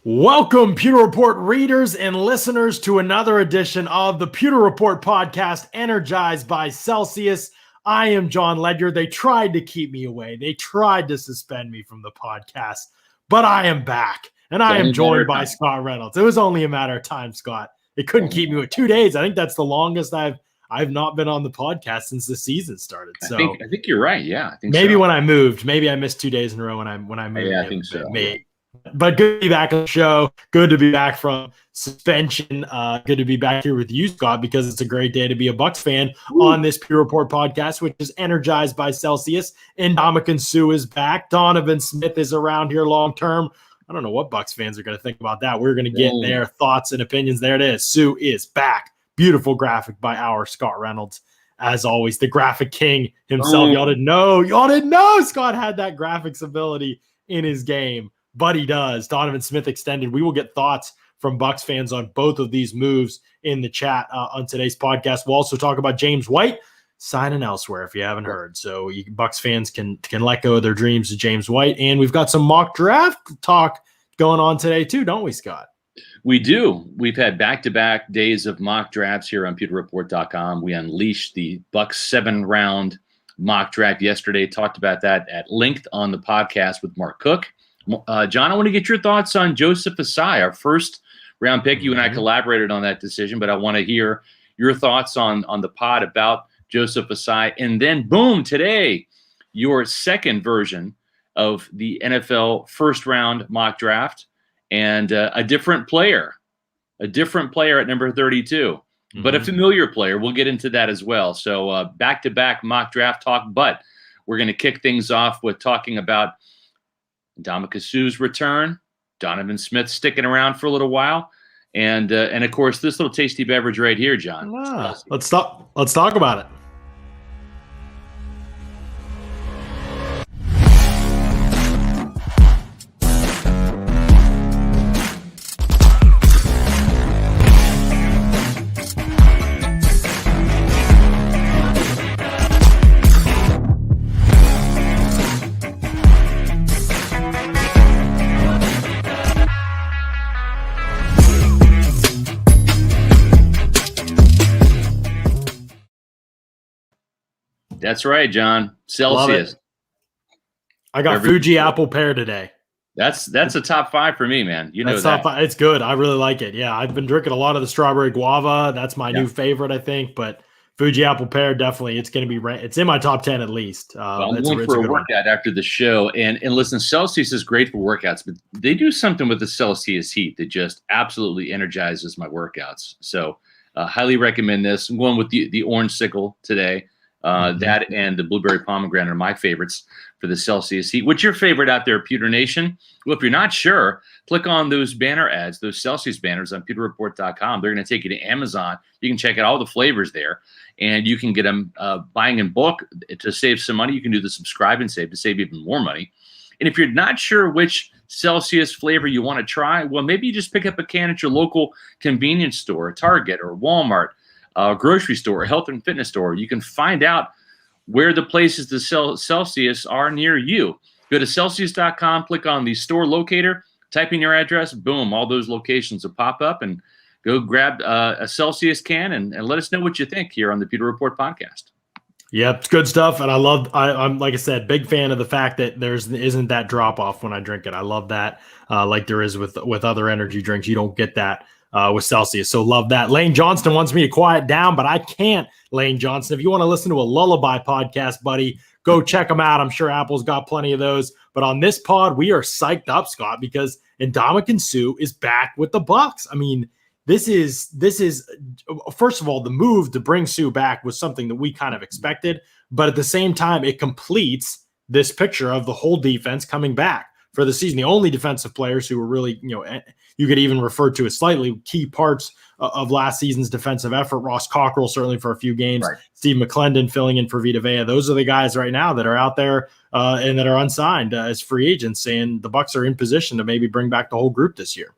Welcome, Pewter Report readers and listeners, to another edition of the Pewter Report podcast, Energized by Celsius. I am John Ledger. They tried to keep me away. They tried to suspend me from the podcast, but I am back, and I am joined by Scott Reynolds. It was only a matter of time, Scott. It couldn't keep me with 2 days. I think that's the longest I've not been on the podcast since the season started. So I think you're right. Yeah, I think maybe when I moved, maybe I missed 2 days in a row when I moved. Yeah, I think so. But good to be back on the show. Good to be back from suspension. Good to be back here with you, Scott, because it's a great day to be a Bucs fan on this Pewter Report podcast, which is energized by Celsius. Ndamukong Suh is back. Donovan Smith is around here long term. I don't know what Bucs fans are going to think about that. We're going to get their thoughts and opinions. There it is. Suh is back. Beautiful graphic by our Scott Reynolds. As always, the graphic king himself. Y'all didn't know Scott had that graphics ability in his game. But he does. Donovan Smith extended. We will get thoughts from Bucs fans on both of these moves in the chat on today's podcast. We'll also talk about James White signing elsewhere, if you haven't heard. So Bucs fans can let go of their dreams of James White. And we've got some mock draft talk going on today too, don't we, Scott? We do. We've had back-to-back days of mock drafts here on pewterreport.com. We unleashed the Bucs 7-round mock draft yesterday. Talked about that at length on the podcast with Mark Cook. John, I want to get your thoughts on Joseph Ossai, our first round pick. You and I collaborated on that decision, but I want to hear your thoughts on the pod about Joseph Ossai. And then, boom, today, your second version of the NFL first round mock draft and a different player at number 32, but a familiar player. We'll get into that as well. So back-to-back mock draft talk, but we're going to kick things off with talking about Ndamukong Suh's return, Donovan Smith sticking around for a little while, and of course this little tasty beverage right here, John. Let's talk about it. That's right, John. Celsius. I got Fuji apple pear today. That's a top 5 for me, man. You know that's top 5. It's good. I really like it. Yeah, I've been drinking a lot of the strawberry guava. That's my new favorite, I think. But Fuji apple pear, definitely, it's going to be. It's in my top 10 at least. I'm going for a workout after the show, and listen, Celsius is great for workouts, but they do something with the Celsius heat that just absolutely energizes my workouts. So, highly recommend this. I'm going with the orange sickle today. That and the blueberry pomegranate are my favorites for the Celsius heat. What's your favorite out there, Pewter Nation? Well, if you're not sure, click on those banner ads, those Celsius banners on pewterreport.com. They're going to take you to Amazon. You can check out all the flavors there, and you can get them buying in bulk to save some money. You can do the subscribe and save to save even more money. And if you're not sure which Celsius flavor you want to try, well, maybe you just pick up a can at your local convenience store, Target or Walmart, grocery store, health and fitness store. You can find out where the places to sell Celsius are near you. Go to Celsius.com, click on the store locator, type in your address, boom, all those locations will pop up, and go grab a Celsius can and let us know what you think here on the Pewter Report podcast. Yeah, it's good stuff. And I'm like I said, big fan of the fact that isn't that drop off when I drink it. I love that. Like there is with other energy drinks. You don't get that with Celsius. So love that. Lane Johnston wants me to quiet down, but I can't, Lane Johnston. If you want to listen to a lullaby podcast, buddy, go check them out. I'm sure Apple's got plenty of those. But on this pod, we are psyched up, Scott, because Ndamukong Suh is back with the Bucs. I mean, this is first of all, the move to bring Suh back was something that we kind of expected. But at the same time, it completes this picture of the whole defense coming back for the season. The only defensive players who were really, you could even refer to as slightly key parts of last season's defensive effort. Ross Cockrell, certainly for a few games. Right. Steve McClendon filling in for Vita Vea. Those are the guys right now that are out there and that are unsigned as free agents. And the Bucs are in position to maybe bring back the whole group this year.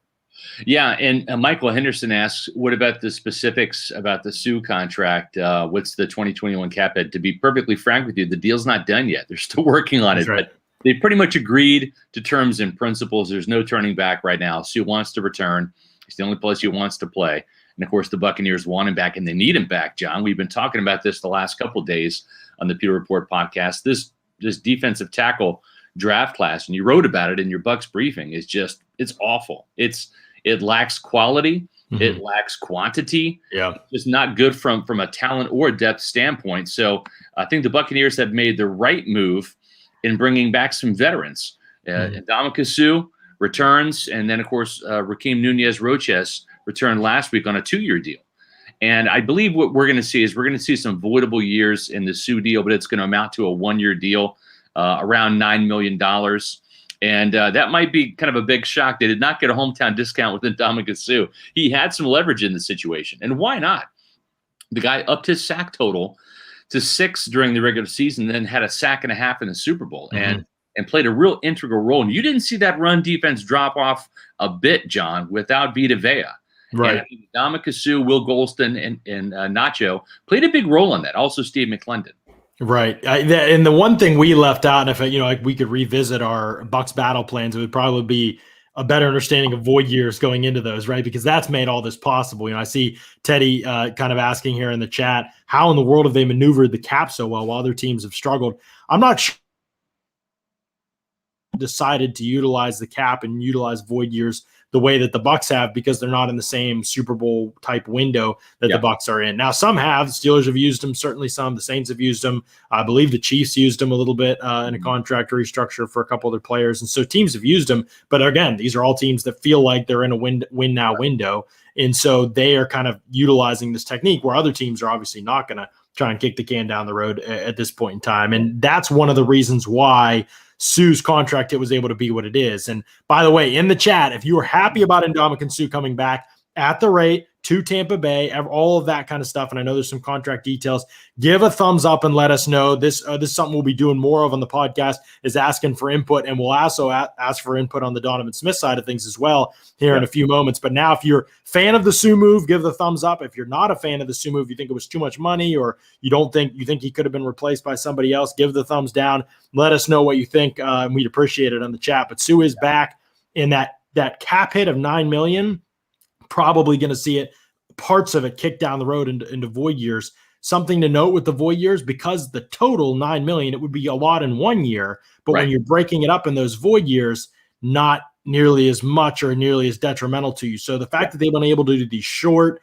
Yeah, and Michael Henderson asks, what about the specifics about the Suh contract? What's the 2021 cap hit? To be perfectly frank with you, the deal's not done yet. They're still working on it. Right. But they pretty much agreed to terms and principles. There's no turning back right now. Suh wants to return. It's the only place he wants to play. And, of course, the Buccaneers want him back, and they need him back, John. We've been talking about this the last couple of days on the Pewter Report podcast. This defensive tackle draft class, and you wrote about it in your Bucs briefing, is just – it's awful. It lacks quality. Mm-hmm. It lacks quantity. Yeah. It's not good from a talent or depth standpoint. So I think the Buccaneers have made the right move in bringing back some veterans. Ndamukong Suh returns, and then, of course, Raheem Nunez-Roches returned last week on a 2-year deal. And I believe what we're going to see is we're going to see some voidable years in the Suh deal, but it's going to amount to a 1-year deal, around $9 million. And that might be kind of a big shock. They did not get a hometown discount with Ndamukong Suh. He had some leverage in the situation. And why not? The guy upped his sack total to 6 during the regular season, then had a sack and a half in the Super Bowl. And played a real integral role. And you didn't see that run defense drop off a bit, John, without Vita Vea. Right. Ndamukong Suh, Will Golston, and Nacho played a big role in that. Also, Steve McClendon. Right. And the one thing we left out, and if like we could revisit our Bucs battle plans, it would probably be a better understanding of void years going into those, right? Because that's made all this possible. I see Teddy kind of asking here in the chat, how in the world have they maneuvered the cap so well while other teams have struggled? I'm not sure. Decided to utilize the cap and utilize void years the way that the Bucs have, because they're not in the same Super Bowl type window that the Bucs are in. Now, some have. The Steelers have used them, certainly some. The Saints have used them. I believe the Chiefs used them a little bit in a contract restructure for a couple of their players. And so teams have used them. But again, these are all teams that feel like they're in a win now window. And so they are kind of utilizing this technique where other teams are obviously not going to try and kick the can down the road at this point in time. And that's one of the reasons why Suh's contract, it was able to be what it is. And by the way, in the chat, if you are happy about Ndamukong Suh coming back at the rate to Tampa Bay, all of that kind of stuff, and I know there's some contract details, give a thumbs up and let us know. This is something we'll be doing more of on the podcast, is asking for input, and we'll also ask for input on the Donovan Smith side of things as well here in a few moments. But now, if you're a fan of the Suh move, give the thumbs up. If you're not a fan of the Suh move, you think it was too much money, or you think he could have been replaced by somebody else, give the thumbs down. Let us know what you think, and we'd appreciate it on the chat. But Suh is back in that cap hit of $9 million. Probably going to see it, parts of it, kicked down the road into void years. Something to note with the void years, because the total $9 million, it would be a lot in 1 year, but when you're breaking it up in those void years, not nearly as much or nearly as detrimental to you. So the fact that they've been able to do these short,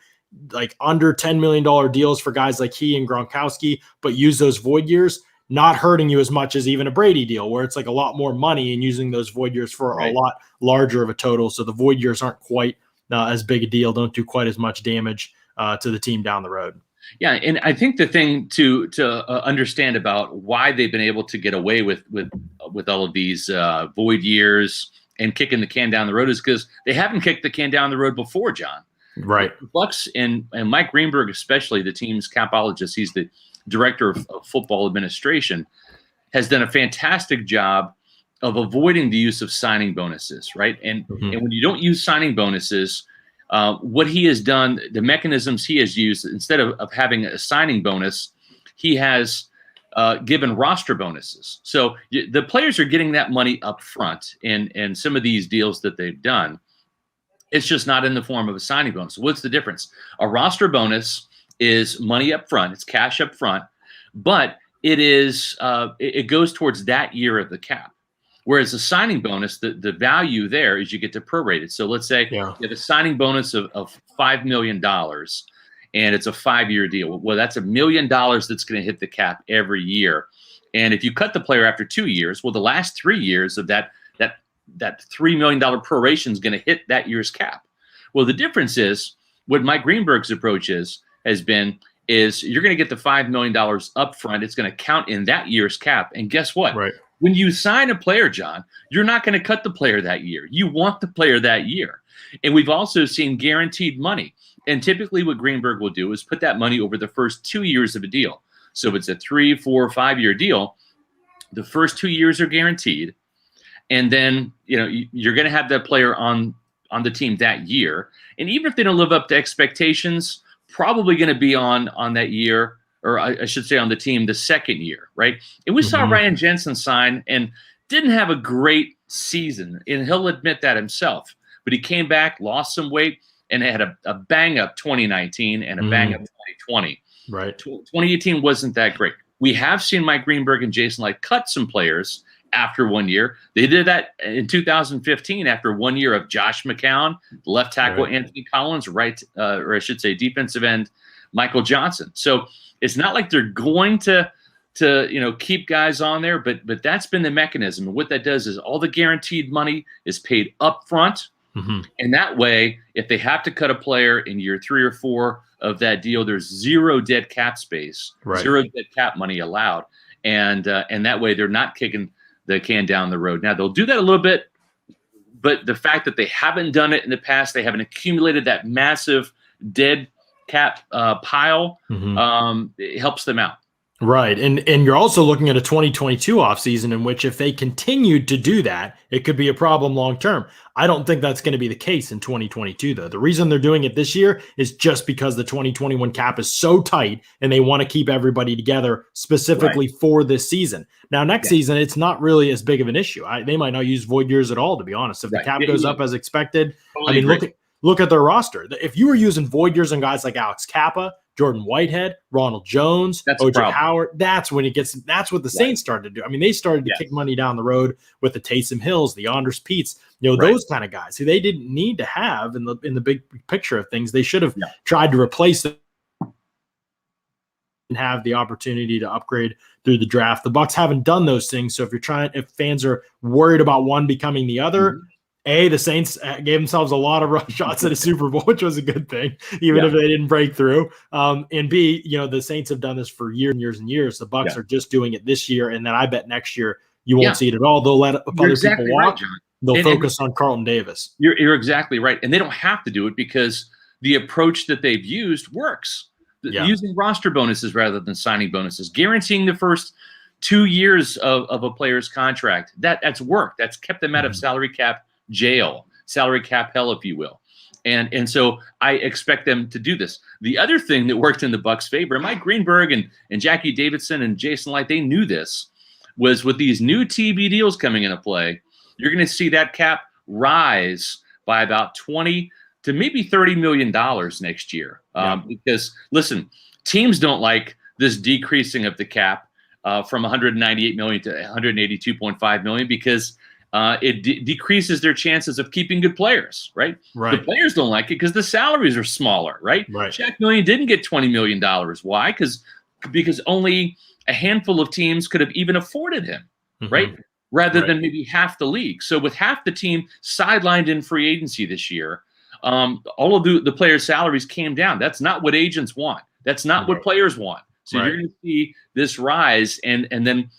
like under $10 million deals for guys like he and Gronkowski, but use those void years, not hurting you as much as even a Brady deal, where it's like a lot more money and using those void years for a lot larger of a total. So the void years aren't quite as big a deal, don't do quite as much damage to the team down the road. Yeah, and I think the thing to understand about why they've been able to get away with all of these void years and kicking the can down the road is because they haven't kicked the can down the road before, John. Right. The Bucs and Mike Greenberg, especially, the team's capologist, he's the director of football administration, has done a fantastic job of avoiding the use of signing bonuses, right? And when you don't use signing bonuses, what he has done, the mechanisms he has used, instead of having a signing bonus, he has given roster bonuses. So the players are getting that money up front in some of these deals that they've done. It's just not in the form of a signing bonus. What's the difference? A roster bonus is money up front. It's cash up front, but it goes towards that year of the cap. Whereas a signing bonus, the value there is you get to prorate it. So let's say you have a signing bonus of $5 million, and it's a 5-year deal. Well, that's $1 million that's going to hit the cap every year. And if you cut the player after 2 years, well, the last 3 years of that $3 million proration is going to hit that year's cap. Well, the difference is what Mike Greenberg's approach is you're going to get the $5 million up front. It's going to count in that year's cap. And guess what? Right. When you sign a player, John, you're not going to cut the player that year. You want the player that year. And we've also seen guaranteed money. And typically what Greenberg will do is put that money over the first 2 years of a deal. So if it's a 3, 4, 5-year deal, the first 2 years are guaranteed. And then, you're going to have that player on the team that year. And even if they don't live up to expectations, probably going to be on that year, or I should say on the team the second year, right? And we saw Ryan Jensen sign, and didn't have a great season, and he'll admit that himself. But he came back, lost some weight, and had a bang-up 2019 and a bang-up 2020. Right. 2018 wasn't that great. We have seen Mike Greenberg and Jason Light cut some players after 1 year. They did that in 2015 after 1 year of Josh McCown, left tackle Anthony Collins, right, or I should say defensive end Michael Johnson. So it's not like they're going to keep guys on there, but that's been the mechanism. And what that does is all the guaranteed money is paid up front. And that way, if they have to cut a player in year 3 or 4 of that deal, there's zero dead cap space, zero dead cap money allowed. And that way they're not kicking the can down the road. Now, they'll do that a little bit, but the fact that they haven't done it in the past, they haven't accumulated that massive dead cap pile, it helps them out. Right. And you're also looking at a 2022 offseason in which if they continued to do that, it could be a problem long term. I don't think that's going to be the case in 2022, though. The reason they're doing it this year is just because the 2021 cap is so tight and they want to keep everybody together specifically for this season. Now, next season, it's not really as big of an issue. They might not use void years at all, to be honest. If the cap goes up as expected, totally. I mean, look at their roster. If you were using void years on guys like Alex Kappa, Jordan Whitehead, Ronald Jones, OJ Howard, that's when that's what the Saints started to do. I mean, they started to kick money down the road with the Taysom Hills, the Andres Peets, those kind of guys who they didn't need to have in the big picture of things. They should have tried to replace them and have the opportunity to upgrade through the draft. The Bucs haven't done those things. So if fans are worried about one becoming the other, the Saints gave themselves a lot of shots at a Super Bowl, which was a good thing, even if they didn't break through. And B, the Saints have done this for years and years and years. The Bucs are just doing it this year, and then I bet next year you won't see it at all. They'll let other people walk. They'll focus on Carlton Davis. You're exactly right, and they don't have to do it because the approach that they've used works. Using roster bonuses rather than signing bonuses, guaranteeing the first 2 years of a player's contract. That's worked. That's kept them out of salary cap jail, salary cap hell, if you will. And so I expect them to do this. The other thing that worked in the Bucs' favor, and Mike Greenberg and Jackie Davidson and Jason Light, they knew this, was with these new TV deals coming into play, you're going to see that cap rise by about 20 to maybe $30 million next year. Because, listen, teams don't like this decreasing of the cap from 198 million to 182.5 million because it decreases their chances of keeping good players, right? The players don't like it because the salaries are smaller, right? Shaq Million didn't get $20 million. Why? Because only a handful of teams could have even afforded him, right? Rather than maybe half the league. So with half the team sidelined in free agency this year, all of the players' salaries came down. That's not what agents want. That's not what players want. So you're going to see this rise, and then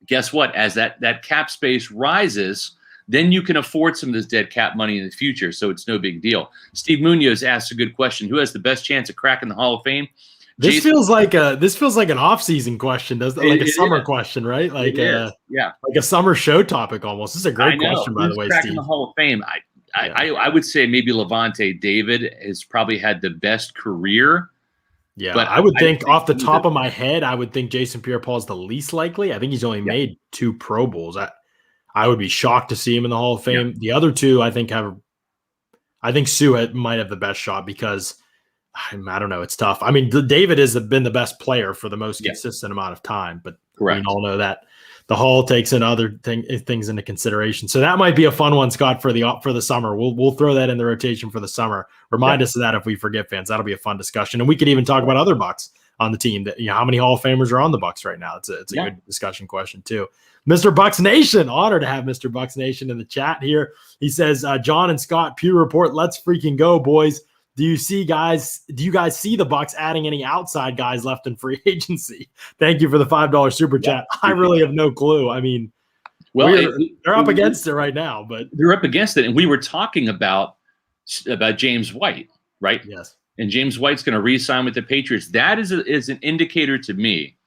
guess what? As that cap space rises, then you can afford some of this dead cap money in the future. So it's no big deal. Steve Munoz asked a good question: who has the best chance of cracking the Hall of Fame? This feels like an off-season question, doesn't it? Like a summer question, right? Like like a summer show topic almost. This is a great question, by the way, cracking Steve. The Hall of Fame. I would say maybe Levante David has probably had the best career. Yeah, but I would think off the top of my head, I would think Jason Pierre-Paul is the least likely. I think he's only made 2 Pro Bowls. I would be shocked to see him in the Hall of Fame. The other two, I think Suh might have the best shot because I don't know. It's tough. I mean, David has been the best player for the most consistent amount of time, but we all know that the Hall takes in other things into consideration. So that might be a fun one, Scott, for the summer. We'll throw that in the rotation for the summer. Remind us of that if we forget, fans. That'll be a fun discussion, and we could even talk about other Bucs on the team. That how many Hall of Famers are on the Bucs right now? It's a good discussion question too. Mr. Bucs Nation, honored to have Mr. Bucs Nation in the chat here. He says, John and Scott, Pew Report, let's freaking go, boys. Do you guys see the Bucs adding any outside guys left in free agency? Thank you for the $5 super chat. I really have no clue. I mean, they're up against it right now, but they're up against it. And we were talking about James White, right? Yes. And James White's going to re-sign with the Patriots. That is an indicator to me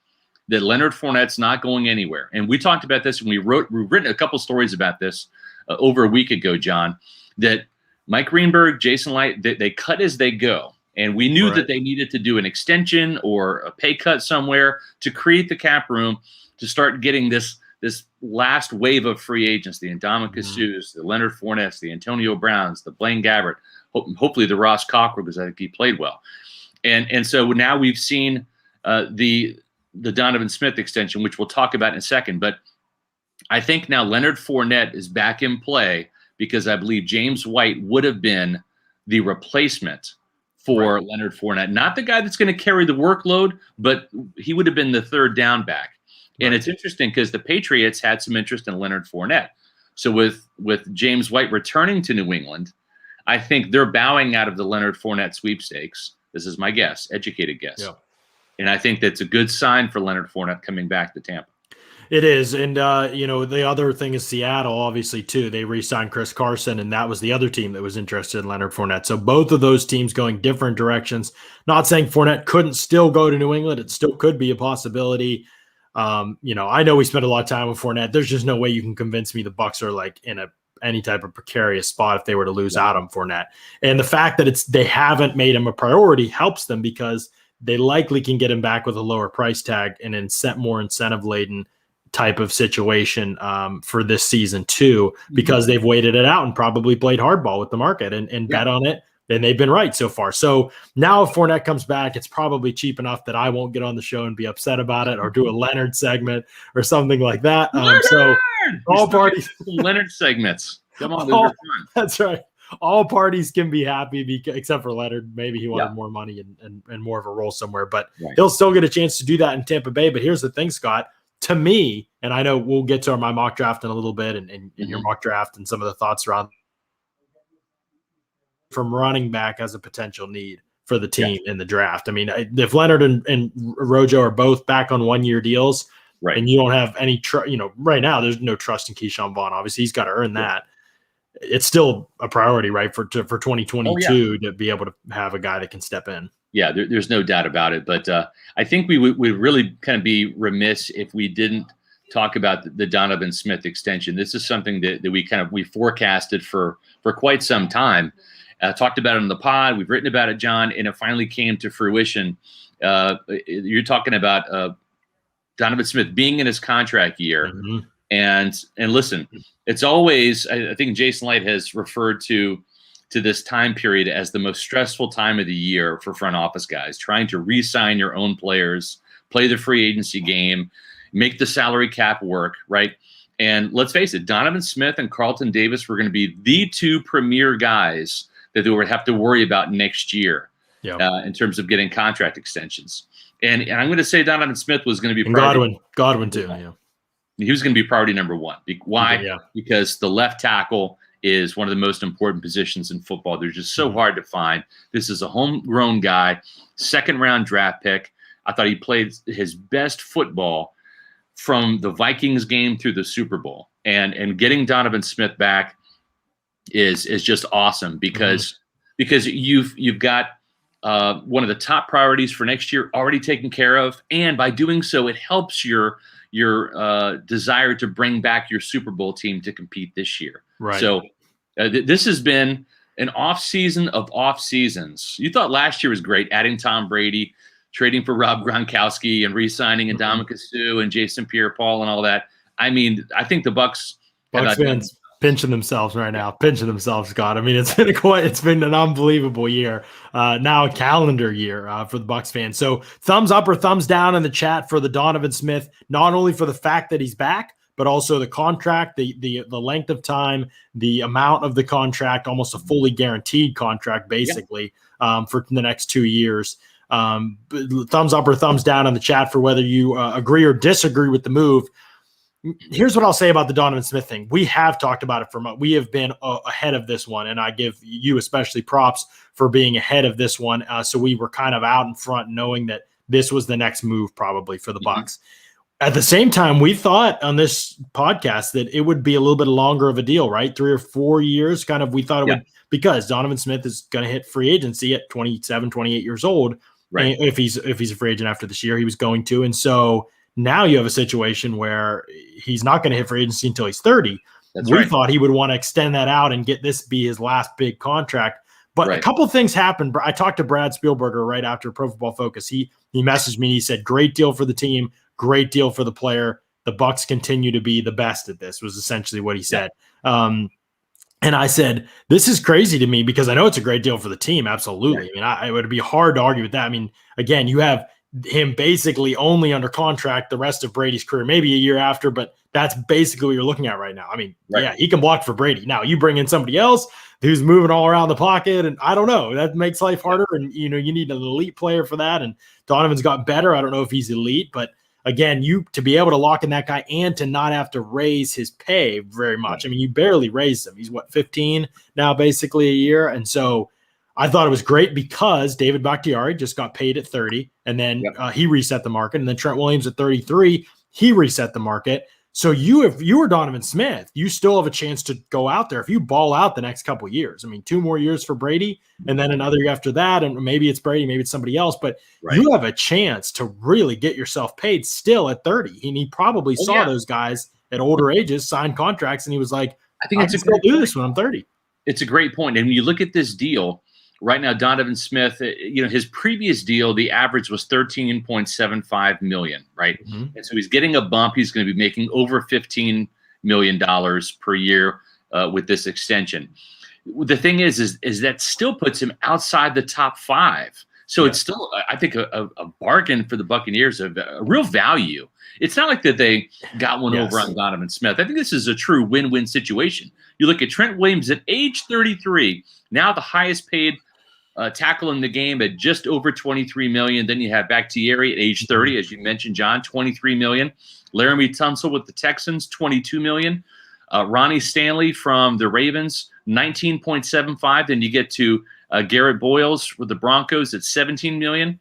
that Leonard Fournette's not going anywhere. And we talked about this, and we've written a couple stories about this over a week ago, John, that Mike Greenberg, Jason Light, they cut as they go. And we knew that they needed to do an extension or a pay cut somewhere to create the cap room to start getting this this last wave of free agents, the Ndamukong Suhs, the Leonard Fournettes, the Antonio Browns, the Blaine Gabbert, hopefully the Ross Cockrell, because I think he played well. And so now we've seen the Donovan Smith extension, which we'll talk about in a second. But I think now Leonard Fournette is back in play because I believe James White would have been the replacement for Leonard Fournette. Not the guy that's going to carry the workload, but he would have been the third down back. And it's interesting because the Patriots had some interest in Leonard Fournette. So with James White returning to New England, I think they're bowing out of the Leonard Fournette sweepstakes. This is my guess, educated guess. Yeah. And I think that's a good sign for Leonard Fournette coming back to Tampa. It is. And, the other thing is Seattle, obviously, too. They re-signed Chris Carson, and that was the other team that was interested in Leonard Fournette. So both of those teams going different directions. Not saying Fournette couldn't still go to New England. It still could be a possibility. I know we spent a lot of time with Fournette. There's just no way you can convince me the Bucs are like in any type of precarious spot if they were to lose out on Fournette. And the fact that they haven't made him a priority helps them because they likely can get him back with a lower price tag and more incentive-laden type of situation for this season too, because they've waited it out and probably played hardball with the market and bet on it. And they've been right so far. So now if Fournette comes back, it's probably cheap enough that I won't get on the show and be upset about it or do a Leonard segment or something like that. So all parties Leonard segments. Come on, that's right. All parties can be happy except for Leonard. Maybe he wanted more money and more of a role somewhere, but he'll still get a chance to do that in Tampa Bay. But here's the thing, Scott. To me, and I know we'll get to my mock draft in a little bit and your mock draft and some of the thoughts around from running back as a potential need for the team in the draft. I mean, if Leonard and Rojo are both back on 1-year deals and you don't have any right now there's no trust in Keyshawn Vaughn. Obviously, he's got to earn that. It's still a priority, right, for 2022 to be able to have a guy that can step in. Yeah, there's no doubt about it. But I think we would really kind of be remiss if we didn't talk about the Donovan Smith extension. This is something that we forecasted for quite some time. Talked about it on the pod. We've written about it, John, and it finally came to fruition. You're talking about Donovan Smith being in his contract year. And listen, it's always, I think Jason Light has referred to this time period as the most stressful time of the year for front office guys, trying to re-sign your own players, play the free agency game, make the salary cap work, right? And let's face it, Donovan Smith and Carlton Davis were going to be the two premier guys that they would have to worry about next year in terms of getting contract extensions. And I'm going to say Donovan Smith was going to be Godwin too. Yeah. He was going to be priority number one. Why? Because the left tackle is one of the most important positions in football. They're just so hard to find. This is a homegrown guy, second-round draft pick. I thought he played his best football from the Vikings game through the Super Bowl. And getting Donovan Smith back is just awesome because you've got one of the top priorities for next year already taken care of, and by doing so, it helps your desire to bring back your Super Bowl team to compete this year. Right. So this has been an off season of off seasons. You thought last year was great, adding Tom Brady, trading for Rob Gronkowski, and re-signing Ndamukong Suh and Jason Pierre-Paul and all that. I mean, I think the Bucs fans pinching themselves right now, Scott. I mean, it's been an unbelievable year. Now a calendar year for the Bucs fans. So thumbs up or thumbs down in the chat for the Donovan Smith, not only for the fact that he's back, but also the contract, the length of time, the amount of the contract, almost a fully guaranteed contract, basically, for the next 2 years. Thumbs up or thumbs down in the chat for whether you agree or disagree with the move. Here's what I'll say about the Donovan Smith thing. We have talked about it we have been ahead of this one, and I give you especially props for being ahead of this one. So we were kind of out in front knowing that this was the next move probably for the Bucs. At the same time, we thought on this podcast that it would be a little bit longer of a deal, right? 3 or 4 years kind of, we thought it would, because Donovan Smith is going to hit free agency at 27, 28 years old. Right. If he's a free agent after this year, he was going to. And so now you have a situation where he's not going to hit free agency until he's 30. We thought he would want to extend that out and get this be his last big contract. But a couple of things happened. I talked to Brad Spielberger right after Pro Football Focus. He messaged me and he said, great deal for the team, great deal for the player. the Bucs continue to be the best at this, was essentially what he said. And I said, this is crazy to me because I know it's a great deal for the team. Absolutely. I mean, it would be hard to argue with that. I mean, again, you have him basically only under contract the rest of Brady's career, maybe a year after, but that's basically what you're looking at right now. I mean, yeah, he can block for Brady. Now you bring in somebody else who's moving all around the pocket, and I don't know, that makes life harder. And, you need an elite player for that. And Donovan's got better. I don't know if he's elite, but again, to be able to lock in that guy and to not have to raise his pay very much. I mean, you barely raised him. He's 15 now, basically a year. And so I thought it was great because David Bakhtiari just got paid at 30, and then he reset the market. And then Trent Williams at 33, he reset the market. So if you were Donovan Smith, you still have a chance to go out there if you ball out the next couple of years. I mean, 2 more years for Brady, and then another year after that, and maybe it's Brady, maybe it's somebody else, but you have a chance to really get yourself paid still at 30. And he probably saw those guys at older ages sign contracts, and he was like, I think I can still do this when I'm 30. It's a great point. And when you look at this deal right now, Donovan Smith, his previous deal, the average was $13.75 million, right? And so he's getting a bump. He's going to be making over $15 million per year with this extension. The thing is that still puts him outside the top 5. So it's still, I think, a bargain for the Buccaneers of a real value. It's not like that they got one over on Donovan Smith. I think this is a true win-win situation. You look at Trent Williams at age 33, now the highest paid tackle in the game at just over $23 million. Then you have Bakhtiari at age 30, as you mentioned, John, $23 million. Laramie Tunsil with the Texans, $22 million. Ronnie Stanley from the Ravens, $19.75. Then you get to Garrett Boyles with the Broncos at $17 million.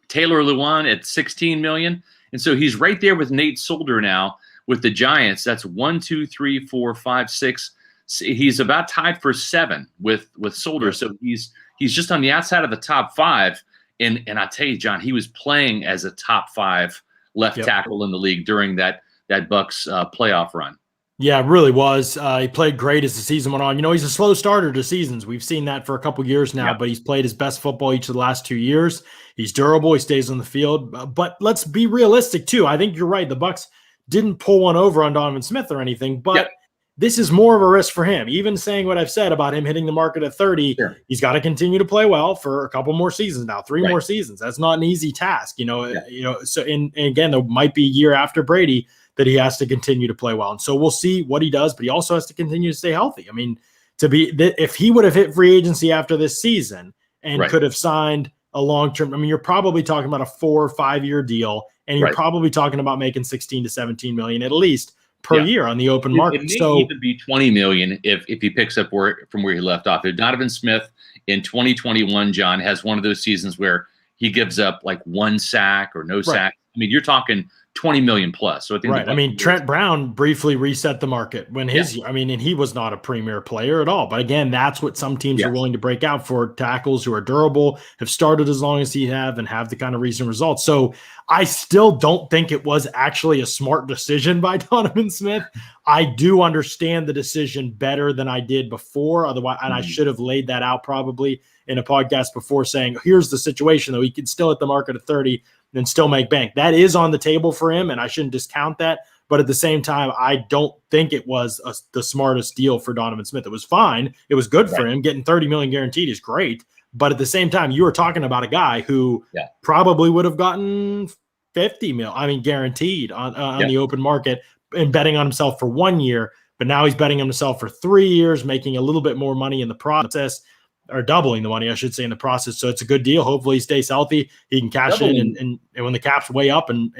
Taylor Lewan at $16 million. And so he's right there with Nate Solder now with the Giants. That's 1, 2, 3, 4, 5, 6. He's about tied for 7 with Solder. So he's just on the outside of the top 5. And I tell you, John, he was playing as a top 5 left tackle in the league during that Bucs playoff run. Yeah, it really was. He played great as the season went on. He's a slow starter to seasons. We've seen that for a couple years now, but he's played his best football each of the last 2 years. He's durable. He stays on the field. But let's be realistic, too. I think you're right. The Bucs didn't pull one over on Donovan Smith or anything, but this is more of a risk for him. Even saying what I've said about him hitting the market at 30, he's got to continue to play well for a couple more seasons now, 3 more seasons. That's not an easy task, So, and again, there might be a year after Brady that he has to continue to play well. And so we'll see what he does, but he also has to continue to stay healthy. I mean, if he would have hit free agency after this season and could have signed a long-term, I mean, you're probably talking about a 4 or 5 year deal, and you're probably talking about making 16 to 17 million at least per year on the open market. It may even be 20 million if he picks up from where he left off. If Donovan Smith in 2021, John, has one of those seasons where he gives up like 1 sack or no sack, I mean, you're talking 20 million plus. So I think I mean, Trent Brown briefly reset the market when and he was not a premier player at all. But again, that's what some teams are willing to break out for, tackles who are durable, have started as long as he have, and have the kind of recent results. So I still don't think it was actually a smart decision by Donovan Smith. I do understand the decision better than I did before. Otherwise, and I should have laid that out probably in a podcast before, saying, here's the situation, though. He could still hit the market at 30 and still make bank. That is on the table for him, and I shouldn't discount that. But at the same time, I don't think it was the smartest deal for Donovan Smith. It was fine. It was good for him. Getting $30 million guaranteed is great. But at the same time, you were talking about a guy who probably would have gotten $50 million, guaranteed on the open market, and betting on himself for 1 year. But now he's betting on himself for 3 years, making a little bit more money in the process. Or doubling the money, I should say, in the process. So it's a good deal. Hopefully he stays healthy. He can cash in, and when the cap's way up in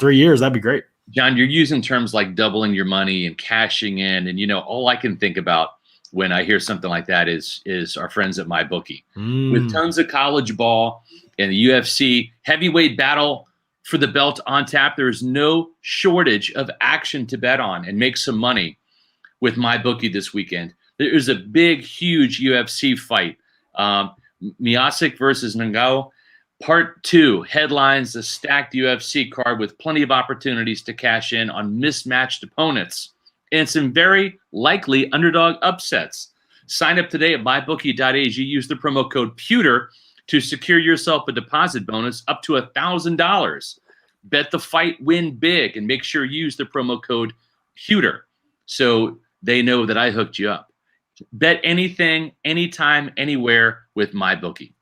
3 years, that'd be great. John, you're using terms like doubling your money and cashing in. And, all I can think about when I hear something like that is our friends at MyBookie. With tons of college ball and the UFC heavyweight battle for the belt on tap, there's no shortage of action to bet on and make some money with MyBookie this weekend. There's a big, huge UFC fight. Miocic versus Ngannou. Part 2 headlines a stacked UFC card with plenty of opportunities to cash in on mismatched opponents and some very likely underdog upsets. Sign up today at mybookie.ag. Use the promo code PEWTER to secure yourself a deposit bonus up to $1,000. Bet the fight, win big, and make sure you use the promo code HUTER so they know that I hooked you up. Bet anything, anytime, anywhere with MyBookie.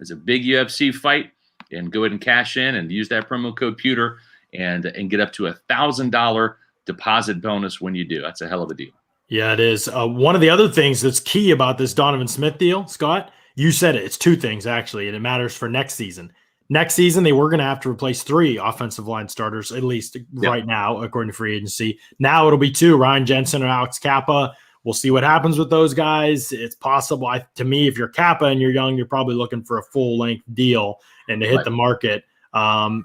It's a big UFC fight, and go ahead and cash in and use that promo code PEWTER and get up to $1,000 deposit bonus when you do. That's a hell of a deal. Yeah, it is. One of the other things that's key about this Donovan Smith deal, Scott, you said it. It's two things, actually, and it matters for next season. Next season, they were going to have to replace 3 offensive line starters, at least right now, according to free agency. Now it'll be 2, Ryan Jensen and Alex Kappa. We'll see what happens with those guys. It's possible. To me, if you're Kappa and you're young, you're probably looking for a full-length deal and to hit the market.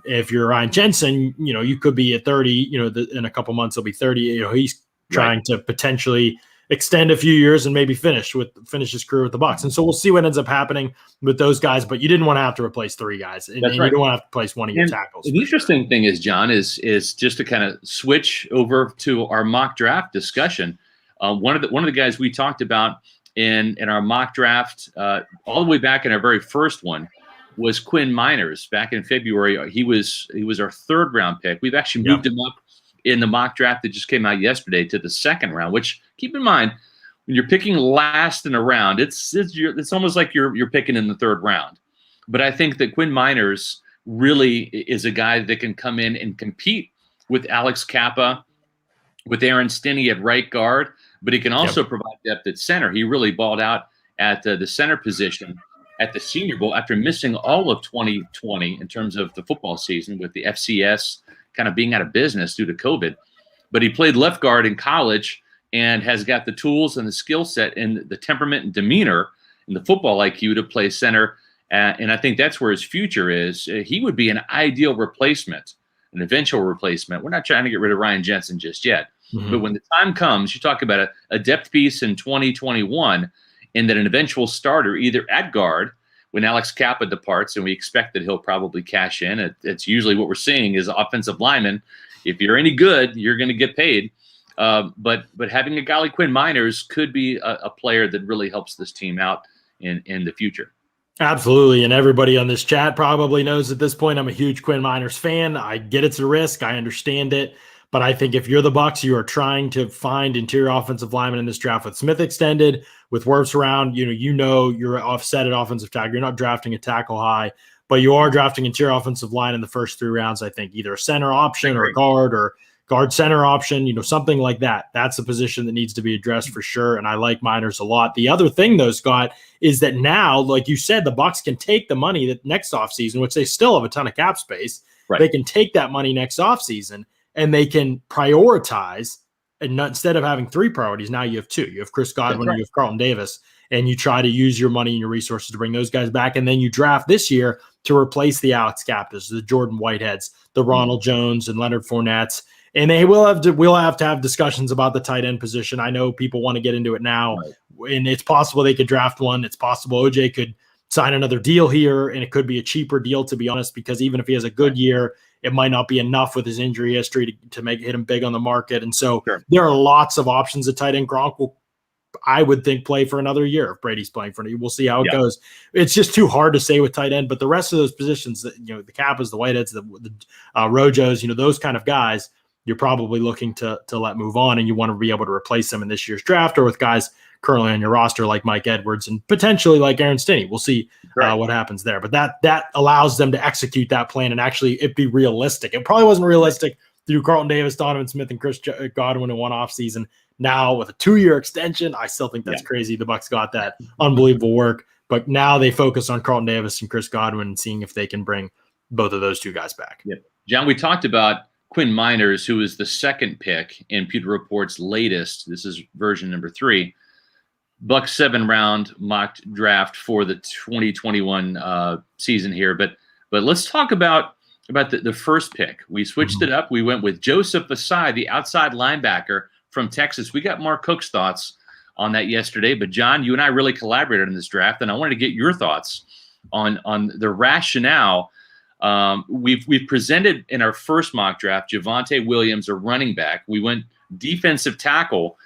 If you're Ryan Jensen, you could be at 30. In a couple months, he'll be 30. He's trying to potentially extend a few years and maybe finish his career with the Bucs. And so we'll see what ends up happening with those guys. But you didn't want to have to replace 3 guys, and you don't want to have to replace one of your tackles. The interesting thing is, John, is just to kind of switch over to our mock draft discussion. One of the guys we talked about in our mock draft all the way back in our very first one was Quinn Miners. Back in February, he was our 3rd round pick. We've actually moved him up in the mock draft that just came out yesterday to the 2nd round, which, keep in mind, when you're picking last in a round, it's almost like you're picking in the 3rd round. But I think that Quinn Miners really is a guy that can come in and compete with Alex Kappa, with Aaron Stinney at right guard, but he can also provide depth at center. He really balled out at the center position at the Senior Bowl after missing all of 2020 in terms of the football season, with the FCS kind of being out of business due to COVID. But he played left guard in college and has got the tools and the skill set and the temperament and demeanor and the football IQ to play center. And I think that's where his future is. He would be an ideal replacement, an eventual replacement. We're not trying to get rid of Ryan Jensen just yet. But when the time comes, you talk about a depth piece in 2021 and then an eventual starter either at guard when Alex Kappa departs, and we expect that he'll probably cash in. It's usually what we're seeing is offensive linemen. If you're any good, you're going to get paid. But having a guy like Quinn Miners could be a player that really helps this team out in the future. Absolutely. And everybody on this chat probably knows at this point I'm a huge Quinn Miners fan. I get it's a risk. I understand it. But I think if you're the Bucs, you are trying to find interior offensive linemen in this draft with Smith extended, with Wirfs around. You're offset at offensive tackle. You're not drafting a tackle high, but you are drafting interior offensive line in the first 3 rounds. I think either a center option or a guard center option, something like that. That's a position that needs to be addressed for sure. And I like Miners a lot. The other thing, though, Scott, is that now, like you said, the Bucs can take the money that next offseason, which they still have a ton of cap space. Right. They can take that money next offseason. And they can prioritize, and instead of having 3 priorities, now you have 2. You have Chris Godwin, you have Carlton Davis, and you try to use your money and your resources to bring those guys back. And then you draft this year to replace the Alex Kappas, the Jordan Whiteheads, the Ronald Jones, and Leonard Fournettes. And we'll have to have discussions about the tight end position. I know people want to get into it now, and it's possible they could draft one. It's possible OJ could sign another deal here, and it could be a cheaper deal, to be honest, because even if he has a good year, it might not be enough with his injury history to hit him big on the market. And so there are lots of options at tight end. Gronk will, I would think, play for another year if Brady's playing for it. We'll see how it goes. It's just too hard to say with tight end, but the rest of those positions, the Kappas, the Whiteheads, the Rojos, those kind of guys, you're probably looking to let move on, and you want to be able to replace them in this year's draft or with guys currently on your roster like Mike Edwards and potentially like Aaron Stinney. We'll see what happens there. But that allows them to execute that plan and actually it be realistic. It probably wasn't realistic to do Carlton Davis, Donovan Smith, and Chris Godwin in one offseason. Now with a 2-year extension, I still think that's crazy. The Bucs got that unbelievable work. But now they focus on Carlton Davis and Chris Godwin and seeing if they can bring both of those 2 guys back. Yep. John, we talked about Quinn Miners, who is the 2nd pick in Pewter Report's latest. This is version number 3. Bucs 7-round mock draft for the 2021 season here. But let's talk about the first pick. We switched it up. We went with Joseph Asai, the outside linebacker from Texas. We got Mark Cook's thoughts on that yesterday. But, John, you and I really collaborated on this draft, and I wanted to get your thoughts on the rationale. We've presented in our first mock draft Javonte Williams, a running back. We went defensive tackle.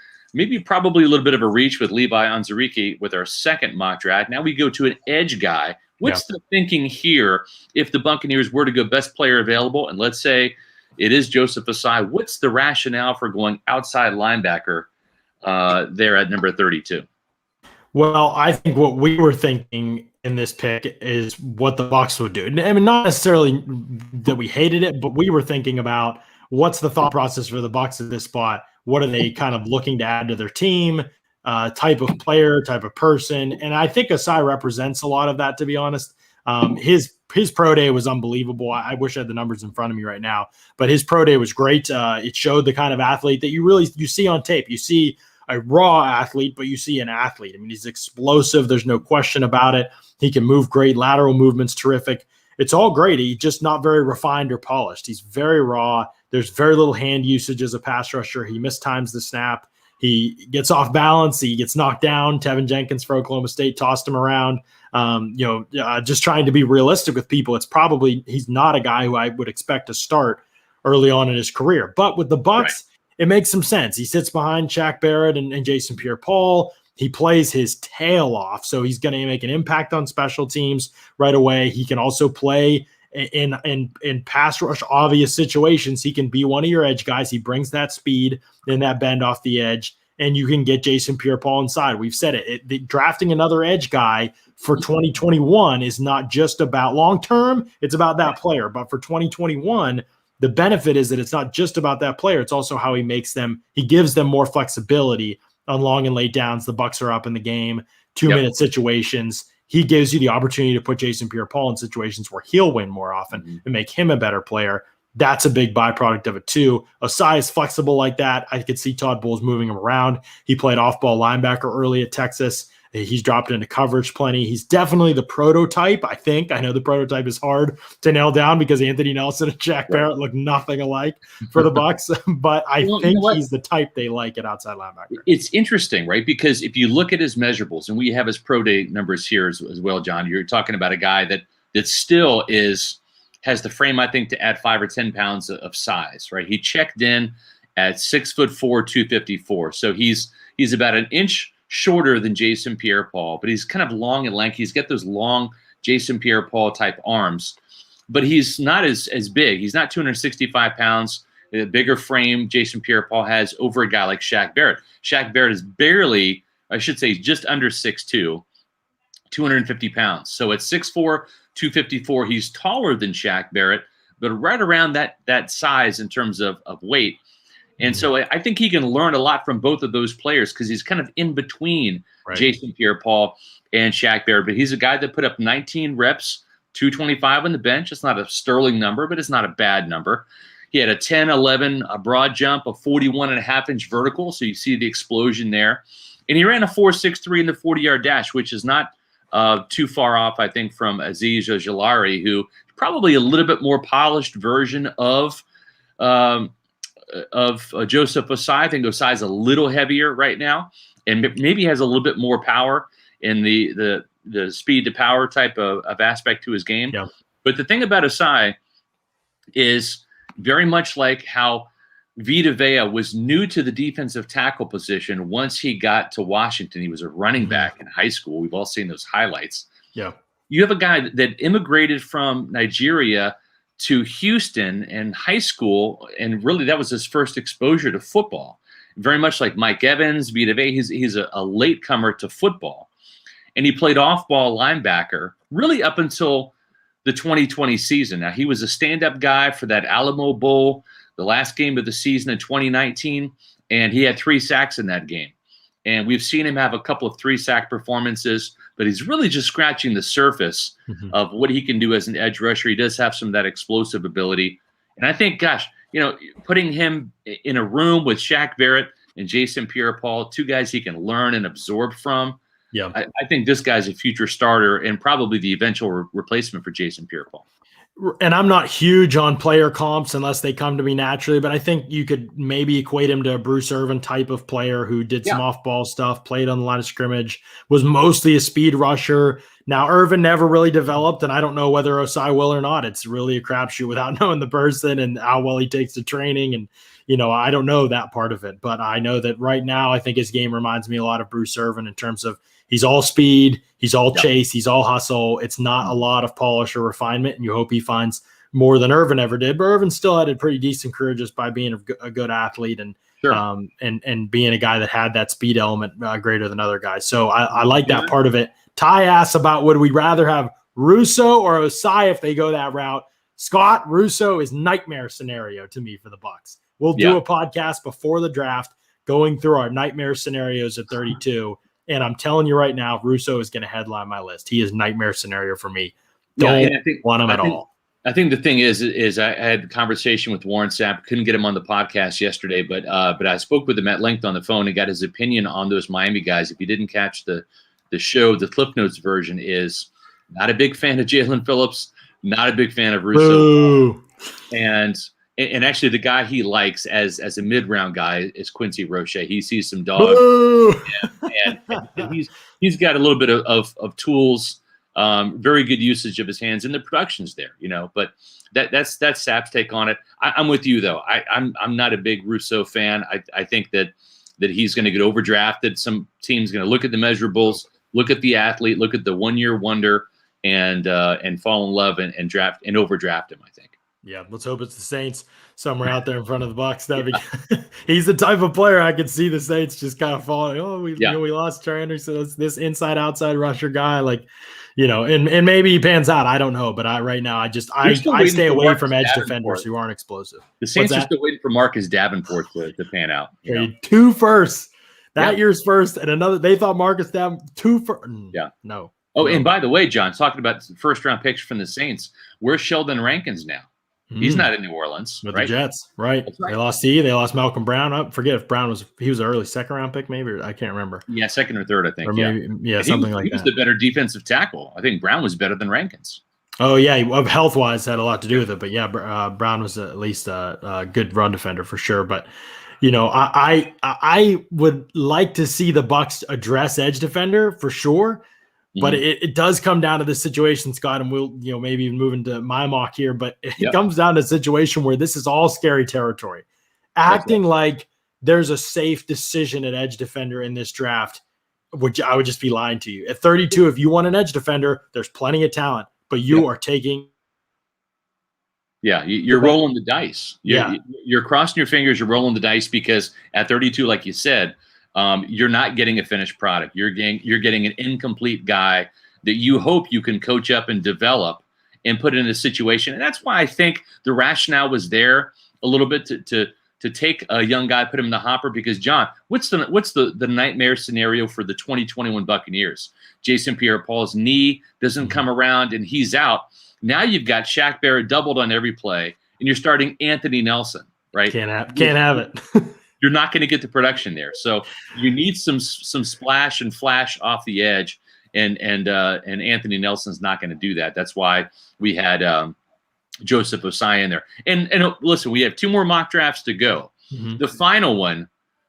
Probably a little bit of a reach with Levi Onwuzurike with our second mock draft. Now we go to an edge guy What's the thinking here if the Buccaneers were to go best player available, and let's say it is Joseph Ossai? What's the rationale for going outside linebacker there at number 32? Well, I think what we were thinking in this pick is what the Bucs would do. I mean, not necessarily that we hated it, but we were thinking about what's the thought process for the Bucs at this spot. What are they kind of looking to add to their team? Type of player, type of person, and I think Ossai represents a lot of that. To be honest, his pro day was unbelievable. I wish I had the numbers in front of me right now, but his pro day was great. It showed the kind of athlete that you see on tape. You see a raw athlete, but you see an athlete. I mean, he's explosive. There's no question about it. He can move great. Lateral movement's terrific. It's all great. He's just not very refined or polished. He's very raw. There's very little hand usage as a pass rusher. He mistimes the snap. He gets off balance. He gets knocked down. Tevin Jenkins for Oklahoma State tossed him around. Just trying to be realistic with people. He's not a guy who I would expect to start early on in his career. But with the Bucs, it makes some sense. He sits behind Shaq Barrett and Jason Pierre-Paul. He plays his tail off, so he's going to make an impact on special teams right away. He can also play in pass rush obvious situations. He can be one of your edge guys. He brings that speed and that bend off the edge, and you can get Jason Pierre-Paul inside. We've said it. Drafting another edge guy for 2021 is not just about long term. It's about that player. But for 2021, the benefit is that it's not just about that player. It's also how he gives them more flexibility on long and late downs. The Bucs are up in the game, 2-minute situations. He gives you the opportunity to put Jason Pierre-Paul in situations where he'll win more often and make him a better player. That's a big byproduct of it too. Ossai is flexible like that. I could see Todd Bowles moving him around. He played off-ball linebacker early at Texas. He's dropped into coverage plenty. He's definitely the prototype, I think. I know the prototype is hard to nail down because Anthony Nelson and Shaq Barrett look nothing alike for the Bucs, but I think he's the type they like at outside linebacker. It's interesting, right? Because if you look at his measurables, and we have his pro day numbers here as well, John, you're talking about a guy that still has the frame, I think, to add 5 or 10 pounds of size, right? He checked in at 6'4", 254. So he's about an inch shorter than Jason Pierre-Paul, but he's kind of long and lanky. He's got those long Jason Pierre-Paul type arms, but he's not as big. He's not 265 pounds. A bigger frame Jason Pierre-Paul has over a guy like Shaq Barrett. Shaq Barrett is barely, I should say, just under 6'2", 250 pounds. So at 6'4", 254, he's taller than Shaq Barrett, but right around that size in terms of weight. And so I think he can learn a lot from both of those players because he's kind of in between Jason Pierre-Paul and Shaq Barrett. But he's a guy that put up 19 reps, 225 on the bench. It's not a sterling number, but it's not a bad number. He had a 10-11 a broad jump, a 41.5-inch vertical. So you see the explosion there. And he ran a 4.63 in the 40-yard dash, which is not too far off, I think, from Azeez Ojulari, who probably a little bit more polished version of Joseph Ossai. I think Ossai's a little heavier right now, and maybe has a little bit more power in the speed to power type of aspect to his game. Yeah. But the thing about Ossai is very much like how Vita Vea was new to the defensive tackle position once he got to Washington. He was a running back in high school. We've all seen those highlights. Yeah. You have a guy that immigrated from Nigeria to Houston in high school, and really that was his first exposure to football. Very much like Mike Evans, Vita Vea, he's a latecomer to football. And he played off-ball linebacker really up until the 2020 season. Now, he was a stand-up guy for that Alamo Bowl, the last game of the season in 2019, and he had 3 sacks in that game. And we've seen him have a couple of 3-sack performances, but he's really just scratching the surface of what he can do as an edge rusher. He does have some of that explosive ability. And I think, gosh, putting him in a room with Shaq Barrett and Jason Pierre-Paul, 2 guys he can learn and absorb from. Yeah, I think this guy's a future starter and probably the eventual replacement for Jason Pierre-Paul. And I'm not huge on player comps unless they come to me naturally, but I think you could maybe equate him to a Bruce Irvin type of player who did some off-ball stuff, played on the line of scrimmage, was mostly a speed rusher. Now, Irvin never really developed, and I don't know whether Ossai will or not. It's really a crapshoot without knowing the person and how well he takes to training. And, I don't know that part of it, but I know that right now I think his game reminds me a lot of Bruce Irvin in terms of he's all speed, he's all chase, he's all hustle. It's not a lot of polish or refinement, and you hope he finds more than Irvin ever did. But Irvin still had a pretty decent career just by being a good athlete and and being a guy that had that speed element greater than other guys. So I like that part of it. Ty asks about, would we rather have Russo or Osai if they go that route? Scott, Russo is nightmare scenario to me for the Bucs. We'll do a podcast before the draft going through our nightmare scenarios at 32. And I'm telling you right now, Russo is going to headline my list. He is nightmare scenario for me. Don't want him at all. I think the thing is I had a conversation with Warren Sapp. Couldn't get him on the podcast yesterday, but I spoke with him at length on the phone and got his opinion on those Miami guys. If you didn't catch the show, the Cliff Notes version is not a big fan of Jalen Phillips, not a big fan of Russo, and actually the guy he likes as a mid-round guy is Quincy Roche. He sees some dog, and he's got a little bit of tools. Very good usage of his hands, and the production's there, but that's Sapp's take on it. I'm with you though. I'm not a big Russo fan. I think that he's going to get overdrafted. Some team's going to look at the measurables, look at the athlete, look at the 1-year wonder, and fall in love and draft and overdraft him, I think. Yeah, let's hope it's the Saints somewhere out there in front of the Bucs. He's the type of player I could see the Saints just kind of falling. Oh, we lost Trey Anderson. So this inside-outside rusher guy, and maybe he pans out. I don't know, but right now I stay away from edge defenders who aren't explosive. The Saints are still waiting for Marcus Davenport to pan out. Two firsts. That year's first and another. They thought Marcus Davenport 2 first. Yeah, no. Oh, and by the way, John, talking about first-round picks from the Saints, where's Sheldon Rankins now? He's not in New Orleans, with the Jets, right? They lost They lost Malcolm Brown. I forget if Brown was an early second-round pick, maybe, or I can't remember. Yeah, second or third, I think. Or maybe, something like that. He was the better defensive tackle. I think Brown was better than Rankins. Oh yeah, health-wise had a lot to do with it, but yeah, Brown was at least a good run defender for sure. But I would like to see the Bucs address edge defender for sure. But it does come down to this situation, Scott, and we'll maybe even move into my mock here. But it comes down to a situation where this is all scary territory. Acting like there's a safe decision at edge defender in this draft, which I would just be lying to you. At 32, if you want an edge defender, there's plenty of talent, but you are taking. Yeah, you're rolling the dice. You're crossing your fingers. You're rolling the dice because at 32, like you said, you're not getting a finished product. You're getting an incomplete guy that you hope you can coach up and develop and put in a situation. And that's why I think the rationale was there a little bit to take a young guy, put him in the hopper. Because John, what's the nightmare scenario for the 2021 Buccaneers? Jason Pierre-Paul's knee doesn't come around and he's out. Now you've got Shaq Barrett doubled on every play, and you're starting Anthony Nelson, right? Can't have it. You're not going to get the production there. So you need some splash and flash off the edge, and Anthony Nelson's not going to do that. That's why we had Joseph Osai in there. And listen, we have 2 more mock drafts to go. The final one,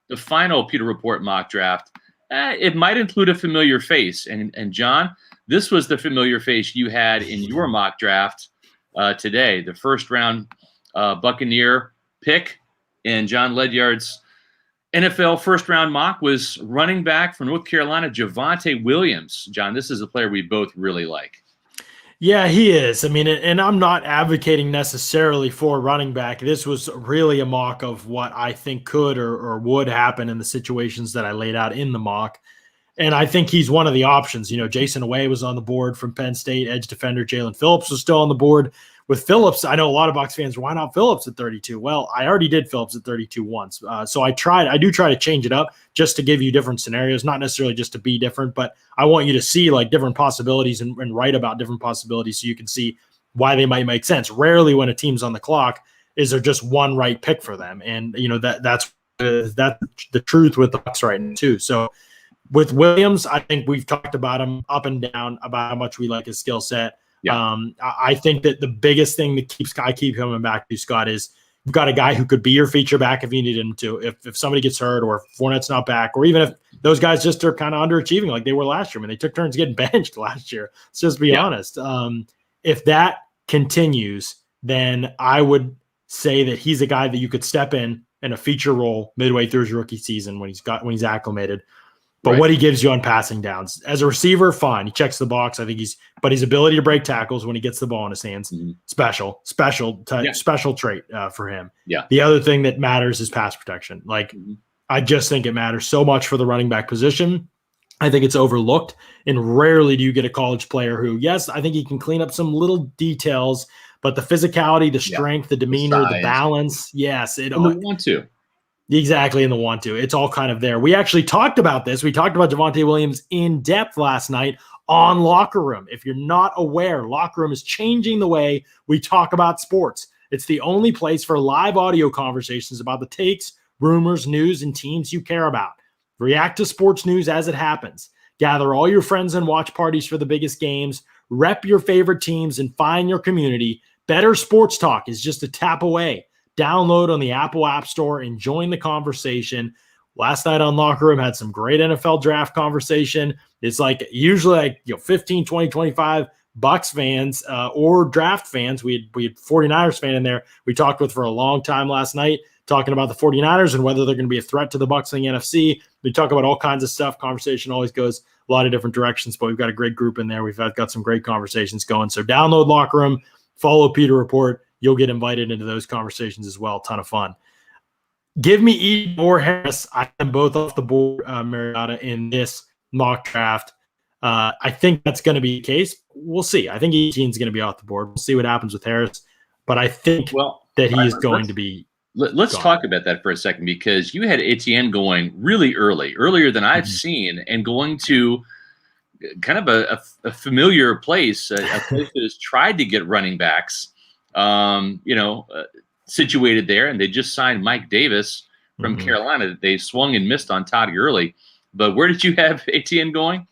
the final Peter Report mock draft, it might include a familiar face. And John, this was the familiar face you had in your mock draft today, the first round Buccaneer pick. And John Ledyard's NFL first-round mock was running back from North Carolina, Javonte Williams. John, this is a player we both really like. Yeah, he is. I mean, and I'm not advocating necessarily for running back. This was really a mock of what I think could or would happen in the situations that I laid out in the mock. And I think he's one of the options. Jason Away was on the board from Penn State, edge defender. Jalen Phillips was still on the board. With Phillips, I know a lot of Bucs fans, why not Phillips at 32? Well, I already did Phillips at 32 once. So I do try to change it up just to give you different scenarios, not necessarily just to be different, but I want you to see different possibilities and write about different possibilities so you can see why they might make sense. Rarely when a team's on the clock is there just one right pick for them. And, that's the truth with the Bucs right now too. So with Williams, I think we've talked about him up and down about how much we like his skill set. Yeah. I think that the biggest thing that I keep coming back to, Scott, is you've got a guy who could be your feature back if you need him to. If somebody gets hurt or if Fournette's not back, or even if those guys just are kind of underachieving like they were last year. I mean, they took turns getting benched last year. Let's just be honest. If that continues, then I would say that he's a guy that you could step in a feature role midway through his rookie season when he's acclimated. But what he gives you on passing downs as a receiver, fine. He checks the box. I think but his ability to break tackles when he gets the ball in his hands, special trait for him. Yeah. The other thing that matters is pass protection. I just think it matters so much for the running back position. I think it's overlooked, and rarely do you get a college player who, yes, I think he can clean up some little details, but the physicality, the strength, the demeanor, the balance, yes, and the want to. Exactly, in the want to. It's all kind of there. We actually talked about this. We talked about Javonte Williams in depth last night on Locker Room. If you're not aware, Locker Room is changing the way we talk about sports. It's the only place for live audio conversations about the takes, rumors, news, and teams you care about. React to sports news as it happens. Gather all your friends and watch parties for the biggest games. Rep your favorite teams and find your community. Better sports talk is just a tap away. Download on the Apple App Store and join the conversation. Last night on Locker Room had some great NFL draft conversation. It's usually 15, 20, 25 Bucs fans or draft fans. We had 49ers fan in there we talked with for a long time last night, talking about the 49ers and whether they're going to be a threat to the Bucs in the NFC. We talk about all kinds of stuff. Conversation always goes a lot of different directions, but we've got a great group in there. We've got some great conversations going. So download Locker Room, follow Peter Report. You'll get invited into those conversations as well. Ton of fun. Give me Eden or Harris. I am both off the board, Mariota, in this mock draft. I think that's going to be the case. We'll see. I think Etienne's going to be off the board. We'll see what happens with Harris. But I think that he is going to be. Let's talk about that for a second, because you had Etienne going really earlier than I've seen, and going to kind of a familiar place, a place that has tried to get running backs. Situated there, and they just signed Mike Davis from Carolina. They swung and missed on Todd Gurley. But where did you have Etienne going?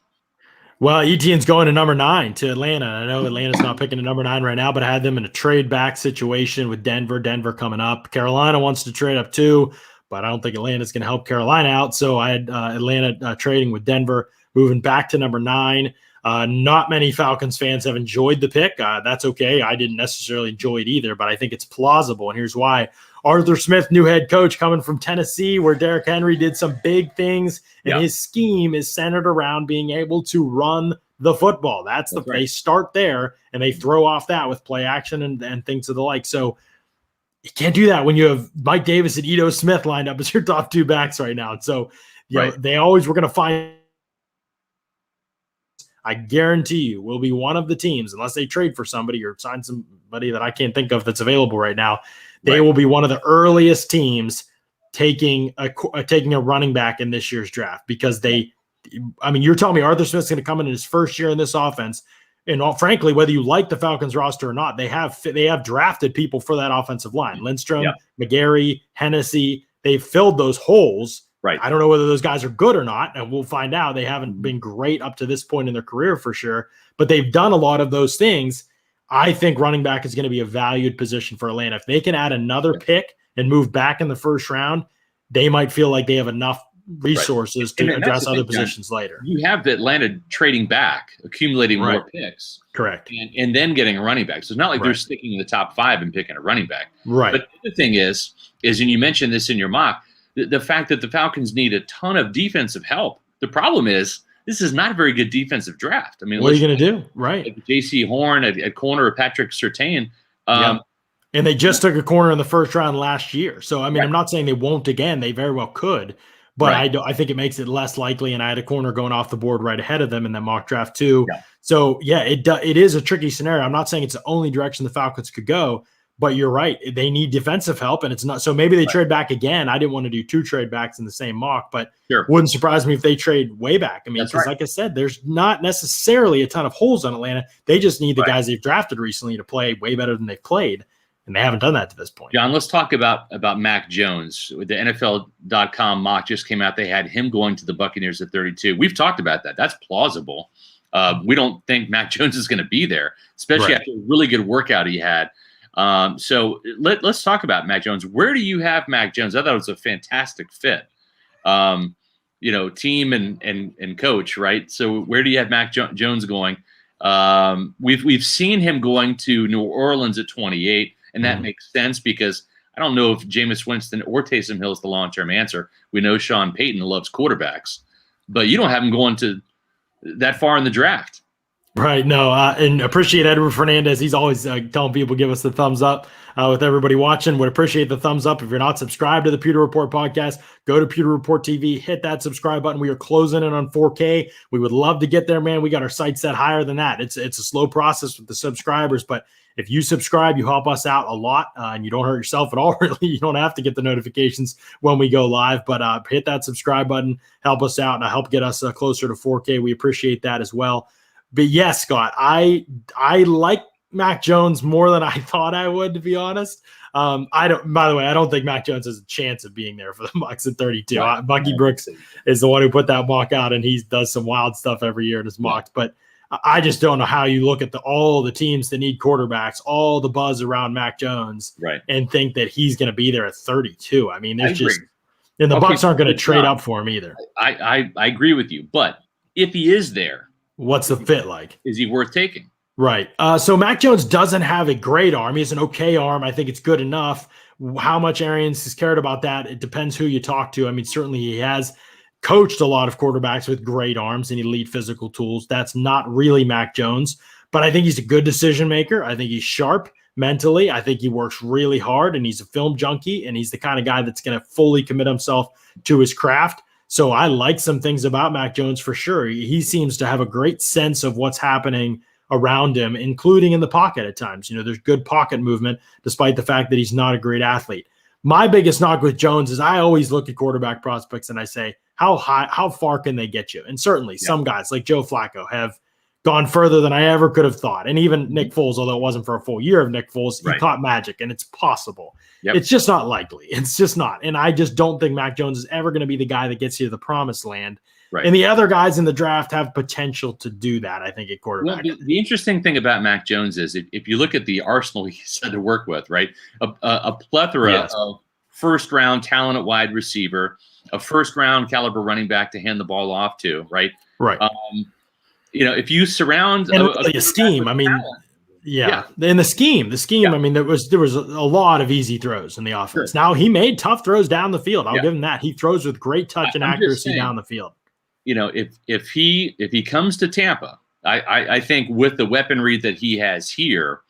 Well, Etienne's going to number 9 to Atlanta. I know Atlanta's not picking a number 9 right now, but I had them in a trade back situation with Denver. Denver coming up. Carolina wants to trade up too, but I don't think Atlanta's going to help Carolina out. So I had Atlanta trading with Denver, moving back to number 9. Not many Falcons fans have enjoyed the pick. That's okay. I didn't necessarily enjoy it either, but I think it's plausible, and here's why. Arthur Smith, new head coach, coming from Tennessee, where Derrick Henry did some big things, and his scheme is centered around being able to run the football. That's right. They start there, and they throw off that with play action and things of the like. So you can't do that when you have Mike Davis and Ito Smith lined up as your top 2 backs right now. So they always were going to find. I guarantee you will be one of the teams, unless they trade for somebody or sign somebody that I can't think of that's available right now. They will be one of the earliest teams taking a running back in this year's draft, because you're telling me Arthur Smith's going to come in his first year in this offense. And frankly, whether you like the Falcons roster or not, they have drafted people for that offensive line. Lindstrom, McGarry, Hennessy, they've filled those holes. Right. I don't know whether those guys are good or not, and we'll find out. They haven't been great up to this point in their career for sure, but they've done a lot of those things. I think running back is going to be a valued position for Atlanta. If they can add another pick and move back in the first round, they might feel like they have enough resources to address other positions later. You have Atlanta trading back, accumulating more picks. Correct. And then getting a running back. So it's not like they're sticking in the top 5 and picking a running back. Right. But the other thing is, and you mentioned this in your mock, the fact that the Falcons need a ton of defensive help. The problem is, this is not a very good defensive draft. I mean, what are you going to do? Right. Like J.C. Horn at corner, or Patrick Surtain. And they just took a corner in the first round last year. So, I mean, I'm not saying they won't again. They very well could. But I think it makes it less likely, and I had a corner going off the board right ahead of them in that mock draft too. Yeah. So, it is a tricky scenario. I'm not saying it's the only direction the Falcons could go, but you're right. They need defensive help, and it's not. So maybe they trade back again. I didn't want to do 2 trade backs in the same mock, but wouldn't surprise me if they trade way back. I mean, because like I said, there's not necessarily a ton of holes on Atlanta. They just need the guys they've drafted recently to play way better than they've played. And they haven't done that to this point. John, let's talk about Mac Jones. The NFL.com mock just came out. They had him going to the Buccaneers at 32. We've talked about that. That's plausible. We don't think Mac Jones is going to be there, especially after a really good workout he had. So let's talk about Mac Jones. Where do you have Mac Jones? I thought it was a fantastic fit. Team and coach, right? So where do you have Mac Jones going? We've seen him going to New Orleans at 28. And that makes sense, because I don't know if Jameis Winston or Taysom Hill is the long-term answer. We know Sean Payton loves quarterbacks. but you don't have him going to that far in the draft. Right. No, and appreciate Edward Fernandez. He's always telling people give us the thumbs up with everybody watching. Would appreciate the thumbs up. If you're not subscribed to the Pewter Report podcast, go to Pewter Report TV, hit that subscribe button. We are closing in on 4K. We would love to get there, man. We got our sights set higher than that. It's a slow process with the subscribers, but if you subscribe, you help us out a lot, and you don't hurt yourself at all, really. You don't have to get the notifications when we go live, but hit that subscribe button, help us out, and help get us closer to 4K. We appreciate that as well. But yes, Scott, I like Mac Jones more than I thought I would, to be honest. By the way, I don't think Mac Jones has a chance of being there for the Bucs at 32. Right. Bucky Brooks is the one who put that mock out, and he does some wild stuff every year in his mocks. But I just don't know how you look at all the teams that need quarterbacks, all the buzz around Mac Jones, and think that he's going to be there at 32. I mean, there's and the Bucs aren't going to trade up for him either. I agree with you, but if he is there, what's the fit like? Is he worth taking? Right. So Mac Jones doesn't have a great arm. He has an okay arm. I think it's good enough. How much Arians has cared about that, it depends who you talk to. I mean, certainly he has coached a lot of quarterbacks with great arms and elite physical tools. That's not really Mac Jones, but I think he's a good decision maker. I think he's sharp mentally. I think he works really hard, and he's a film junkie, and he's the kind of guy that's going to fully commit himself to his craft. So I like some things about Mac Jones for sure. He seems to have a great sense of what's happening around him, including in the pocket at times. You know, there's good pocket movement, despite the fact that he's not a great athlete. My biggest knock with Jones is I always look at quarterback prospects and I say, how far can they get you? And certainly some guys like Joe Flacco have gone further than I ever could have thought. And even Nick Foles, although it wasn't for a full year of Nick Foles, he caught magic, and it's possible. It's just not likely. It's just not. And I just don't think Mac Jones is ever going to be the guy that gets you to the promised land. And the other guys in the draft have potential to do that, I think, at quarterback. Well, the interesting thing about Mac Jones is if you look at the arsenal he's had to work with, right, a plethora of first-round talent at wide receiver, a first-round caliber running back to hand the ball off to, right? You know, if you surround a scheme, I mean, in the scheme, I mean, there was a lot of easy throws in the offense. Now, he made tough throws down the field. I'll give him that. He throws with great touch and accuracy down the field. You know, if he comes to Tampa, I think with the weaponry that he has here,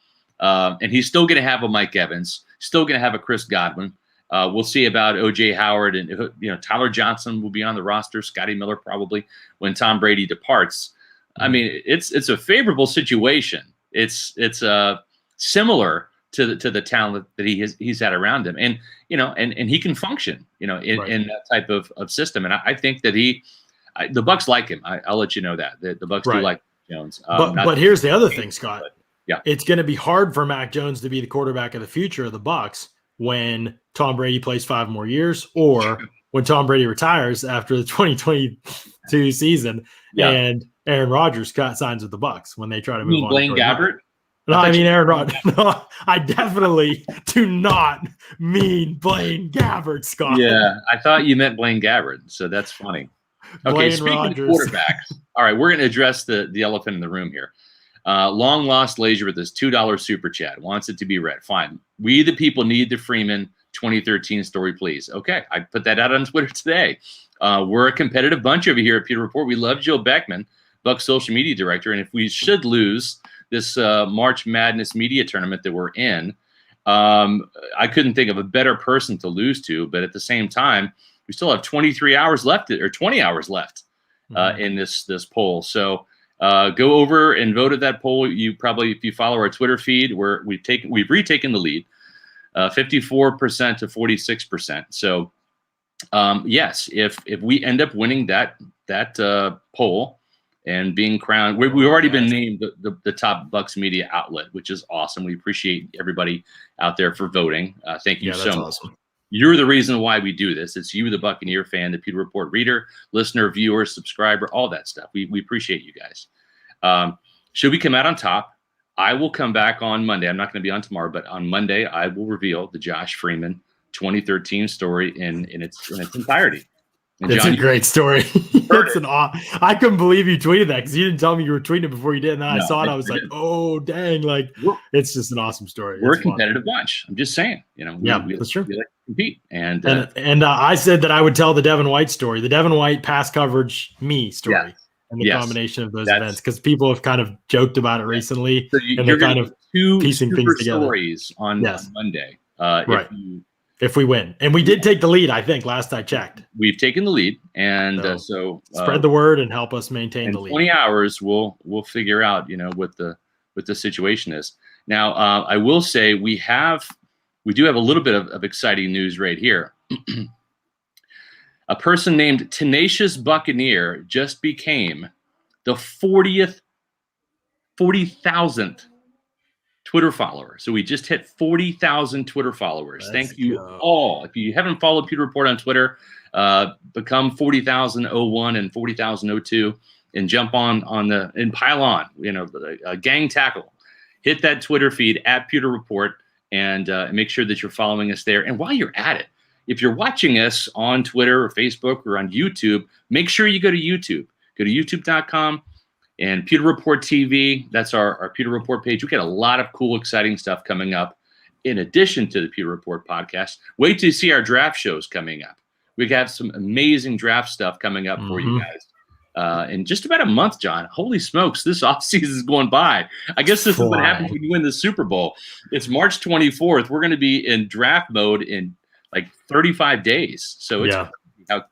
and he's still going to have a Mike Evans, still going to have a Chris Godwin. We'll see about O.J. Howard, and Tyler Johnson will be on the roster. Scotty Miller probably when Tom Brady departs. I mean, it's a favorable situation. It's similar to the talent that he's had around him, and and he can function in that type of system. And I think that the Bucs like him. I'll let you know that the Bucs do like Jones. But here's the other thing, Scott. It's going to be hard for Mac Jones to be the quarterback of the future of the Bucs when Tom Brady plays 5 more years, or when Tom Brady retires after the 2022 season, and Aaron Rodgers signs with the Bucs when they try to move on. Blaine Gabbert? No, I mean Aaron Rodgers. No, I definitely do not mean Blaine Gabbert, Scott. Yeah, I thought you meant Blaine Gabbert, so that's funny. Okay, speaking of quarterbacks, all right, we're going to address the elephant in the room here. Long lost Lazier with his $2 super chat wants it to be read. Fine. We the people need the Freeman 2013 story, please. Okay, I put that out on Twitter today. We're a competitive bunch over here at Pewter Report. We love Joe Beckman, Bucs social media director, and if we should lose this March Madness media tournament that we're in, I couldn't think of a better person to lose to. But at the same time, we still have 23 hours left, or 20 hours left in this poll. So go over and vote at that poll. You probably, if you follow our Twitter feed, we've retaken the lead, 54% to 46%. So yes, if we end up winning that poll and being crowned, we've already been named the top Bucs media outlet, which is awesome. We appreciate everybody out there for voting. Thank you so much. Awesome. You're the reason why we do this. It's you, the Buccaneer fan, the Pewter Report reader, listener, viewer, subscriber, all that stuff. We appreciate you guys. Should we come out on top, I will come back on Monday. I'm not going to be on tomorrow, but on Monday, I will reveal the Josh Freeman 2013 story in its entirety. And it's a great story. I couldn't believe you tweeted that because you didn't tell me you were tweeting it before you did. And then I saw it. I was like, oh, dang. Like, it's just an awesome story. We're a competitive bunch. I'm just saying, we that's true. We like to compete. And I said that I would tell the Devin White story, the Devin White pass coverage me story. Yeah. And the combination of those events, because people have kind of joked about it recently, so and they're kind of piecing things together. Stories on Monday. Right. If we win, and we did take the lead, I think last I checked, we've taken the lead, and so spread the word and help us maintain the lead. 20 hours, we'll figure out, what the situation is. Now, I will say we do have a little bit of exciting news right here. A person named Tenacious Buccaneer just became the 40,000th Twitter follower. So we just hit 40,000 Twitter followers. Thank you all. If you haven't followed Pewter Report on Twitter, become 40,001 and 40,002 and jump on and pile on, a gang tackle. Hit that Twitter feed at Pewter Report and make sure that you're following us there. And while you're at it, if you're watching us on Twitter or Facebook or on YouTube, make sure you go to YouTube. Go to youtube.com and Pewter Report TV. That's our Pewter Report page. We got a lot of cool, exciting stuff coming up in addition to the Pewter Report podcast. Wait to see our draft shows coming up. We got some amazing draft stuff coming up for you guys. In just about a month, John. Holy smokes, this offseason is going by. I guess this is what happens when you win the Super Bowl. It's March 24th. We're going to be in draft mode in like 35 days. So it's how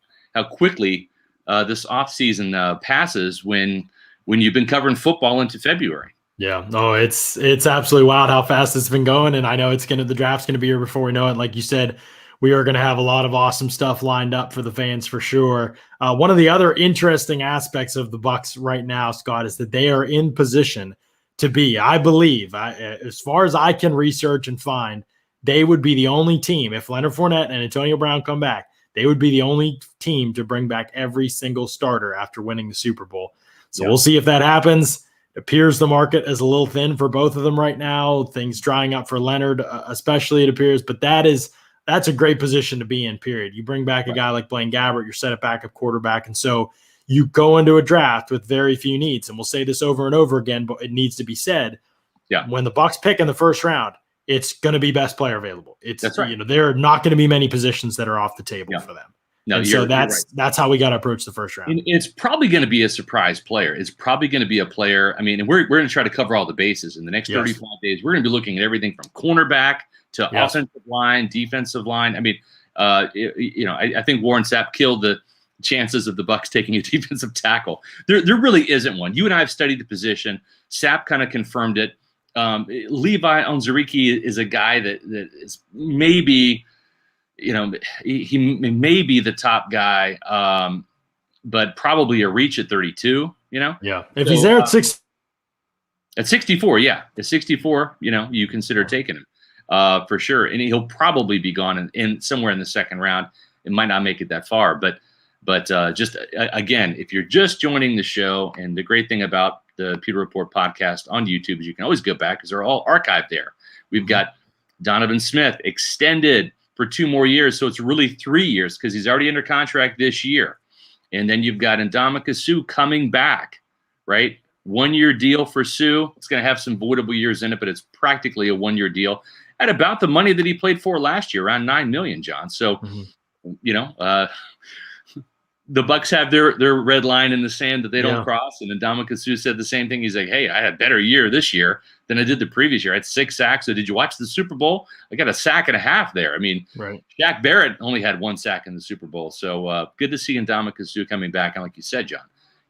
quickly this offseason passes when you've been covering football into February. Yeah, no, it's absolutely wild how fast it's been going. And I know the draft's going to be here before we know it. Like you said, we are going to have a lot of awesome stuff lined up for the fans for sure. One of the other interesting aspects of the Bucs right now, Scott, is that they are in position to be, I believe, as far as I can research and find, they would be the only team, if Leonard Fournette and Antonio Brown come back, they would be the only team to bring back every single starter after winning the Super Bowl. So we'll see if that happens. It appears the market is a little thin for both of them right now. Things drying up for Leonard, especially, it appears. But that's a great position to be in, period. You bring back a guy like Blaine Gabbert, you're set at backup quarterback. And so you go into a draft with very few needs. And we'll say this over and over again, but it needs to be said. Yeah. When the Bucs pick in the first round, it's going to be best player available. That's right. There are not going to be many positions that are off the table for them. No, and so that's how we got to approach the first round. And it's probably going to be a surprise player. It's probably going to be a player. I mean, and we're going to try to cover all the bases in the next 35 days. We're going to be looking at everything from cornerback to offensive line, defensive line. I mean, I think Warren Sapp killed the chances of the Bucs taking a defensive tackle. There really isn't one. You and I have studied the position. Sapp kind of confirmed it. Levi Onwuzurike is a guy that is maybe, he may be the top guy, but probably a reach at 32, Yeah. If he's there at 64, at 64, you consider taking him for sure. And he'll probably be gone in somewhere in the second round. It might not make it that far, but just again, if you're just joining the show, and the great thing about the Pewter Report podcast on YouTube is you can always go back because they're all archived there. We've got Donovan Smith extended for 2 more years. So it's really 3 years because he's already under contract this year. And then you've got Ndamukong Suh coming back, right? 1-year deal for Suh. It's going to have some voidable years in it, but it's practically a 1-year deal at about the money that he played for last year, around $9 million, John. So, the Bucs have their red line in the sand that they don't cross. And Ndamukong Suh said the same thing. He's like, hey, I had a better year this year than I did the previous year. I had 6 sacks. So did you watch the Super Bowl? I got a sack and a half there. I mean, Shaq Barrett only had 1 sack in the Super Bowl. So good to see Ndamukong Suh coming back. And like you said, John,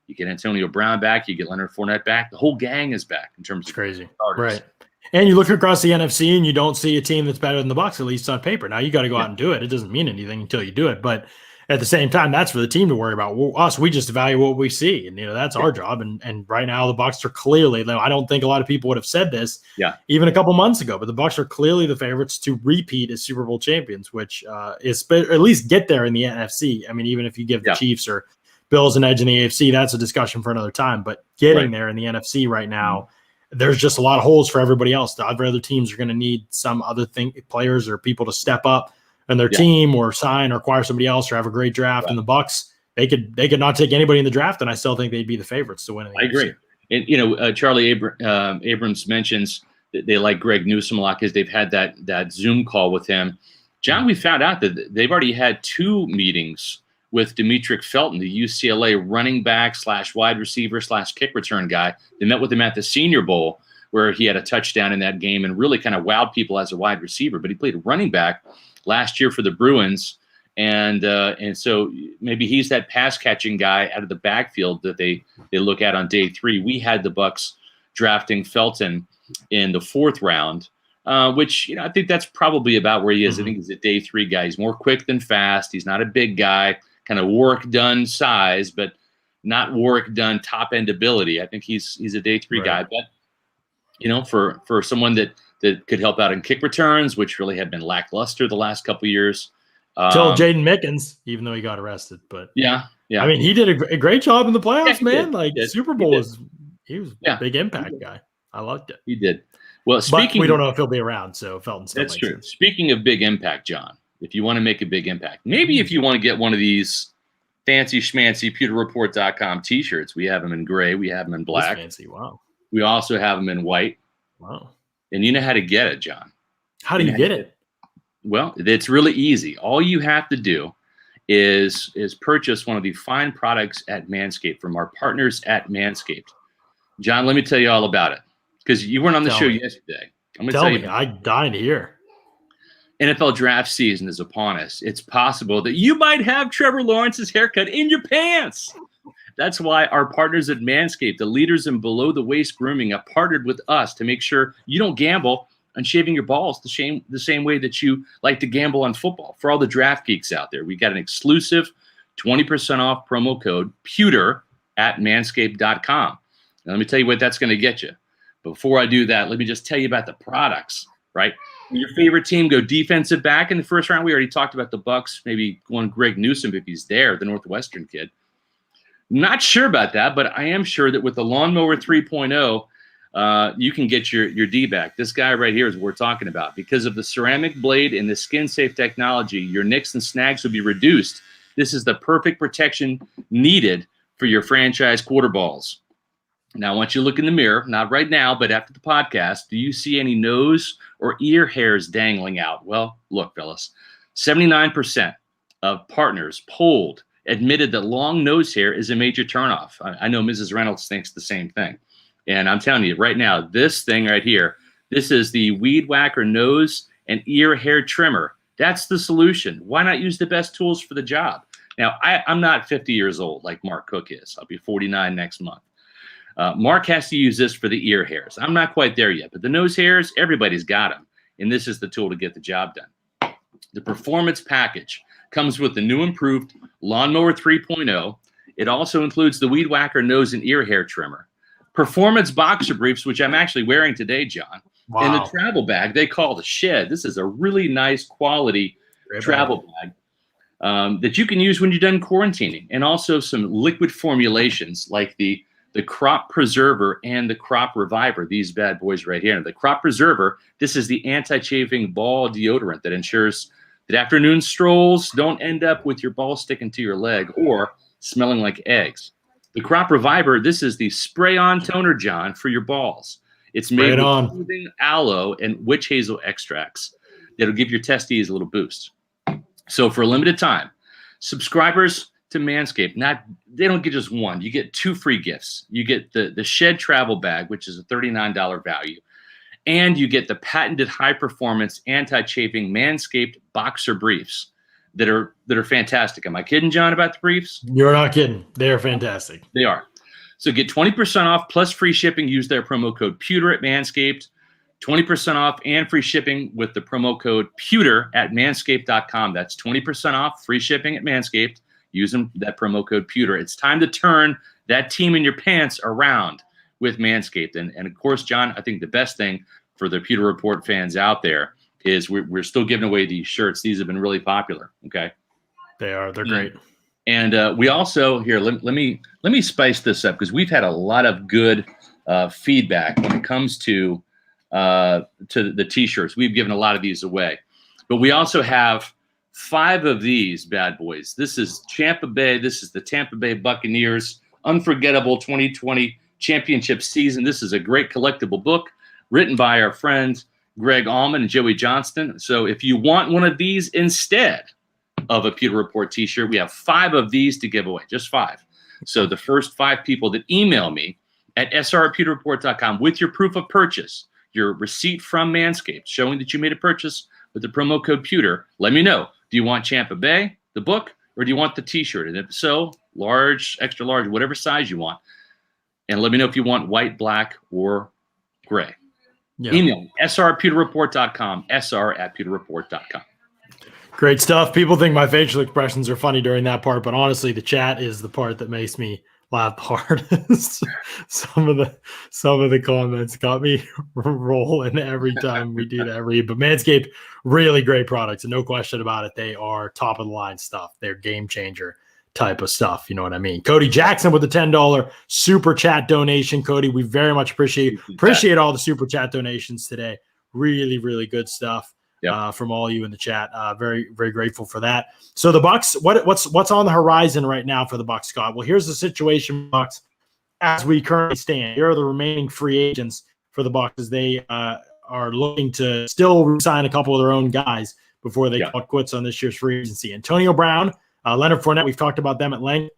you get Antonio Brown back. You get Leonard Fournette back. The whole gang is back in terms of crazy. starters. Right. And you look across the NFC and you don't see a team that's better than the Bucs, at least on paper. Now you got to go out and do it. It doesn't mean anything until you do it. But at the same time, that's for the team to worry about. We just evaluate what we see, and that's our job. And right now, the Bucs are clearly. I don't think a lot of people would have said this, even a couple months ago. But the Bucs are clearly the favorites to repeat as Super Bowl champions, which is at least get there in the NFC. I mean, even if you give the Chiefs or Bills an edge in the AFC, that's a discussion for another time. But getting there in the NFC right now, there's just a lot of holes for everybody else. The other teams are going to need some other players or people to step up and their team, or sign or acquire somebody else, or have a great draft. And the Bucs, they could not take anybody in the draft, and I still think they'd be the favorites to win. I agree. And Charlie Abrams mentions that they like Greg Newsome a lot because they've had that Zoom call with him. John, we found out that they've already had 2 meetings with Demetric Felton, the UCLA running back / wide receiver / kick return guy. They met with him at the Senior Bowl, where he had a touchdown in that game and really kind of wowed people as a wide receiver. But he played running back last year for the Bruins. And so maybe he's that pass catching guy out of the backfield that they look at on day 3. We had the Bucs drafting Felton in the 4th round, which I think that's probably about where he is. I think he's a day 3 guy. He's more quick than fast. He's not a big guy, kind of work done size, but not work done top end ability. I think he's a day 3 guy. But for someone that could help out in kick returns, which really have been lackluster the last couple of years. Till Jaden Mickens, even though he got arrested, but yeah. I mean, he did a great job in the playoffs, man. Like Super Bowl he was a big impact guy. I liked it. He did. Well, but we don't know if he'll be around, so Felton still that's makes true. sense. Speaking of big impact, John, if you want to make a big impact, maybe if you want to get one of these fancy schmancy pewterreport.com t-shirts, we have them in gray, we have them in black. That's fancy. Wow. We also have them in white. Wow. And you know how to get it, John. How do you get it? Well, it's really easy. All you have to do is purchase one of the fine products at Manscaped from our partners at Manscaped. John, let me tell you all about it because you weren't on the show yesterday. I'm going to tell you. I died here. NFL draft season is upon us. It's possible that you might have Trevor Lawrence's haircut in your pants. That's why our partners at Manscaped, the leaders in below-the-waist grooming, have partnered with us to make sure you don't gamble on shaving your balls the same way that you like to gamble on football. For all the draft geeks out there, we got an exclusive 20% off promo code PEWTER at manscaped.com. Now, let me tell you what that's going to get you. Before I do that, let me just tell you about the products, right? When your favorite team go defensive back in the first round, we already talked about the Bucs, maybe one Greg Newsome if he's there, the Northwestern kid. Not sure about that, but I am sure that with the Lawnmower 3.0, you can get your D back. This guy right here is what we're talking about. Because of the ceramic blade and the skin-safe technology, your nicks and snags will be reduced. This is the perfect protection needed for your franchise quarter balls. Now, I want you to look in the mirror, not right now, but after the podcast. Do you see any nose or ear hairs dangling out? Well, look, fellas, 79% of partners polled admitted that long nose hair is a major turnoff. I know Mrs. Reynolds thinks the same thing. And I'm telling you right now, this thing right here, this is the Weed Whacker nose and ear hair trimmer. That's the solution. Why not use the best tools for the job? Now, I'm not 50 years old like Mark Cook is. I'll be 49 next month. Mark has to use this for the ear hairs. I'm not quite there yet, but the nose hairs, everybody's got them. And this is the tool to get the job done. The Performance Package comes with the new improved Lawnmower 3.0. It also includes the Weed Whacker nose and ear hair trimmer, Performance Boxer Briefs, which I'm actually wearing today, John, and the travel bag they call the Shed. This is a really nice quality travel bag that you can use when you're done quarantining, and also some liquid formulations like the Crop Preserver and the Crop Reviver, these bad boys right here. The Crop Preserver, this is the anti-chafing ball deodorant that ensures that afternoon strolls don't end up with your ball sticking to your leg or smelling like eggs. The Crop Reviver, this is the spray-on toner, John, for your balls. It's made with soothing aloe and witch hazel extracts that'll give your testes a little boost. So for a limited time, subscribers to Manscaped, they don't get just one. You get 2 free gifts. You get the Shed travel bag, which is a $39 value. And you get the patented high-performance anti-chafing Manscaped boxer briefs that are fantastic. Am I kidding, John, about the briefs? You're not kidding. They're fantastic. They are. So get 20% off plus free shipping. Use their promo code PEWTER at Manscaped. 20% off and free shipping with the promo code PEWTER at manscaped.com. That's 20% off, free shipping at Manscaped. Using that promo code PEWTER. It's time to turn that team in your pants around with Manscaped. And of course, John, I think the best thing for the Pewter Report fans out there is we're still giving away these shirts. These have been really popular. Okay. They are. They're great. And we also here, let me spice this up because we've had a lot of good feedback when it comes to the t-shirts. We've given a lot of these away, but we also have 5 of these bad boys. This is Tampa Bay. This is the Tampa Bay Buccaneers unforgettable 2020 championship season. This is a great collectible book written by our friends Greg Allman and Joey Johnston. So if you want one of these instead of a Pewter Report t-shirt, we have 5 of these to give away, just 5. So the first 5 people that email me at sr@pewterreport.com with your proof of purchase, your receipt from Manscaped showing that you made a purchase with the promo code Pewter, let me know. Do you want Tampa Bay, the book, or do you want the t-shirt? And if so, large, extra large, whatever size you want. And let me know if you want white, black, or gray. Yeah. Email sr@pewterreport.com, sr@pewterreport.com. Great stuff. People think my facial expressions are funny during that part, but honestly, the chat is the part that makes me laugh the hardest. some of the comments got me rolling every time we do that read. But Manscaped, really great products, and no question about it. They are top of the line stuff. They're game changer type of stuff. You know what I mean? Cody Jackson with the $10 super chat donation. Cody, we very much appreciate all the super chat donations today. Really, really good stuff. From all you in the chat. Very, very grateful for that. So the Bucs, what's on the horizon right now for the Bucs, Scott? Well, here's the situation, Bucs, as we currently stand. Here are the remaining free agents for the Bucs as they are looking to still sign a couple of their own guys before they call quits on this year's free agency. Antonio Brown, Leonard Fournette, we've talked about them at length.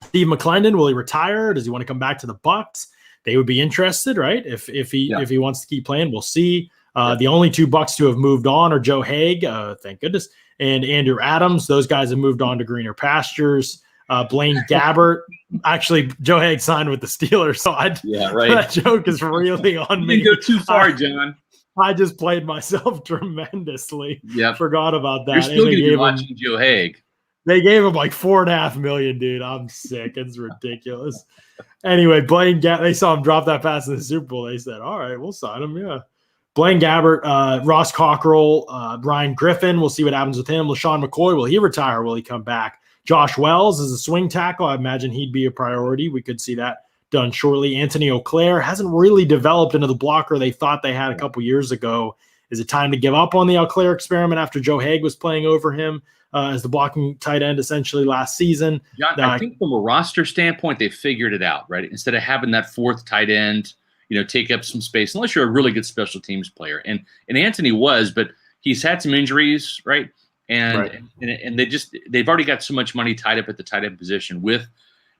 Steve McClendon, will he retire? Does he want to come back to the Bucs? They would be interested, right? If he wants to keep playing, we'll see. The only 2 Bucs to have moved on are Joe Haig, thank goodness, and Andrew Adams. Those guys have moved on to greener pastures. Blaine Gabbert. Actually, Joe Haig signed with the Steelers, so that joke is really on me. You didn't go too far, John. I just played myself tremendously. Forgot about that. You're still going to be watching Joe Haig. They gave him like $4.5 million, dude. I'm sick. It's ridiculous. Anyway, Blaine Gabbert, they saw him drop that pass in the Super Bowl. They said, all right, we'll sign him, yeah. Blaine Gabbert, Ross Cockrell, Brian Griffin. We'll see what happens with him. LaShawn McCoy, will he retire? Will he come back? Josh Wells is a swing tackle. I imagine he'd be a priority. We could see that done shortly. Anthony Auclair hasn't really developed into the blocker they thought they had a couple years ago. Is it time to give up on the Auclair experiment after Joe Haig was playing over him as the blocking tight end essentially last season? John, I think from a roster standpoint, they figured it out, right? Instead of having that 4th tight end, take up some space, unless you're a really good special teams player. And Anthony was, but he's had some injuries, right? And they've already got so much money tied up at the tight end position with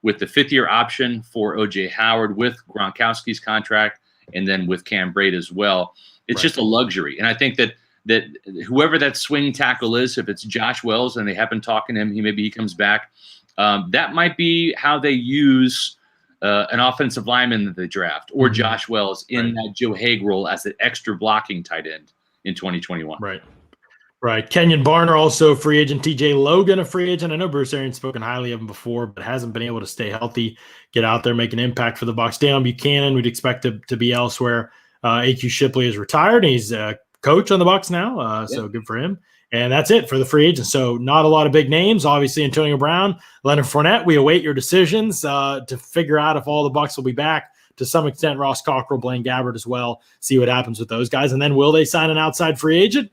the 5th-year option for O.J. Howard, with Gronkowski's contract, and then with Cam Brate as well. It's just a luxury. And I think that whoever that swing tackle is, if it's Josh Wells and they have been talking to him, maybe he comes back, that might be how they use an offensive lineman that they draft, or Josh Wells in that Joe Haig role as an extra blocking tight end in 2021. Right. Kenyon Barner, also a free agent. TJ Logan, a free agent. I know Bruce Arians spoken highly of him before, but hasn't been able to stay healthy, get out there, make an impact for the Bucs. Deion Buchanan, we'd expect to be elsewhere. AQ Shipley is retired, and he's a coach on the Bucs now, so good for him. And that's it for the free agents. So not a lot of big names. Obviously, Antonio Brown, Leonard Fournette. We await your decisions to figure out if all the Bucs will be back. To some extent, Ross Cockrell, Blaine Gabbert as well. See what happens with those guys. And then will they sign an outside free agent?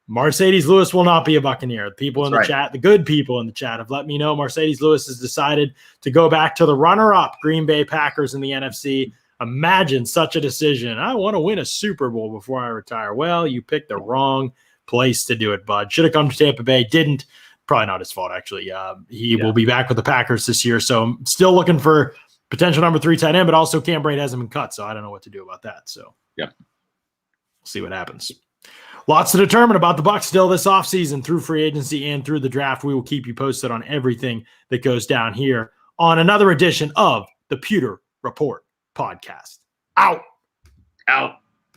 Mercedes Lewis will not be a Buccaneer. The people in the chat, the good people in the chat, have let me know Mercedes Lewis has decided to go back to the runner-up Green Bay Packers in the NFC. Imagine such a decision. I want to win a Super Bowl before I retire. Well, you picked the wrong place to do it, bud. Should have come to Tampa Bay. Didn't. Probably not his fault, actually. He will be back with the Packers this year. So I'm still looking for potential number 3 tight end, but also Cam Brate hasn't been cut, so I don't know what to do about that. So we'll see what happens. Lots to determine about the Bucs still this offseason through free agency and through the draft. We will keep you posted on everything that goes down here on another edition of the Pewter Report podcast. Out.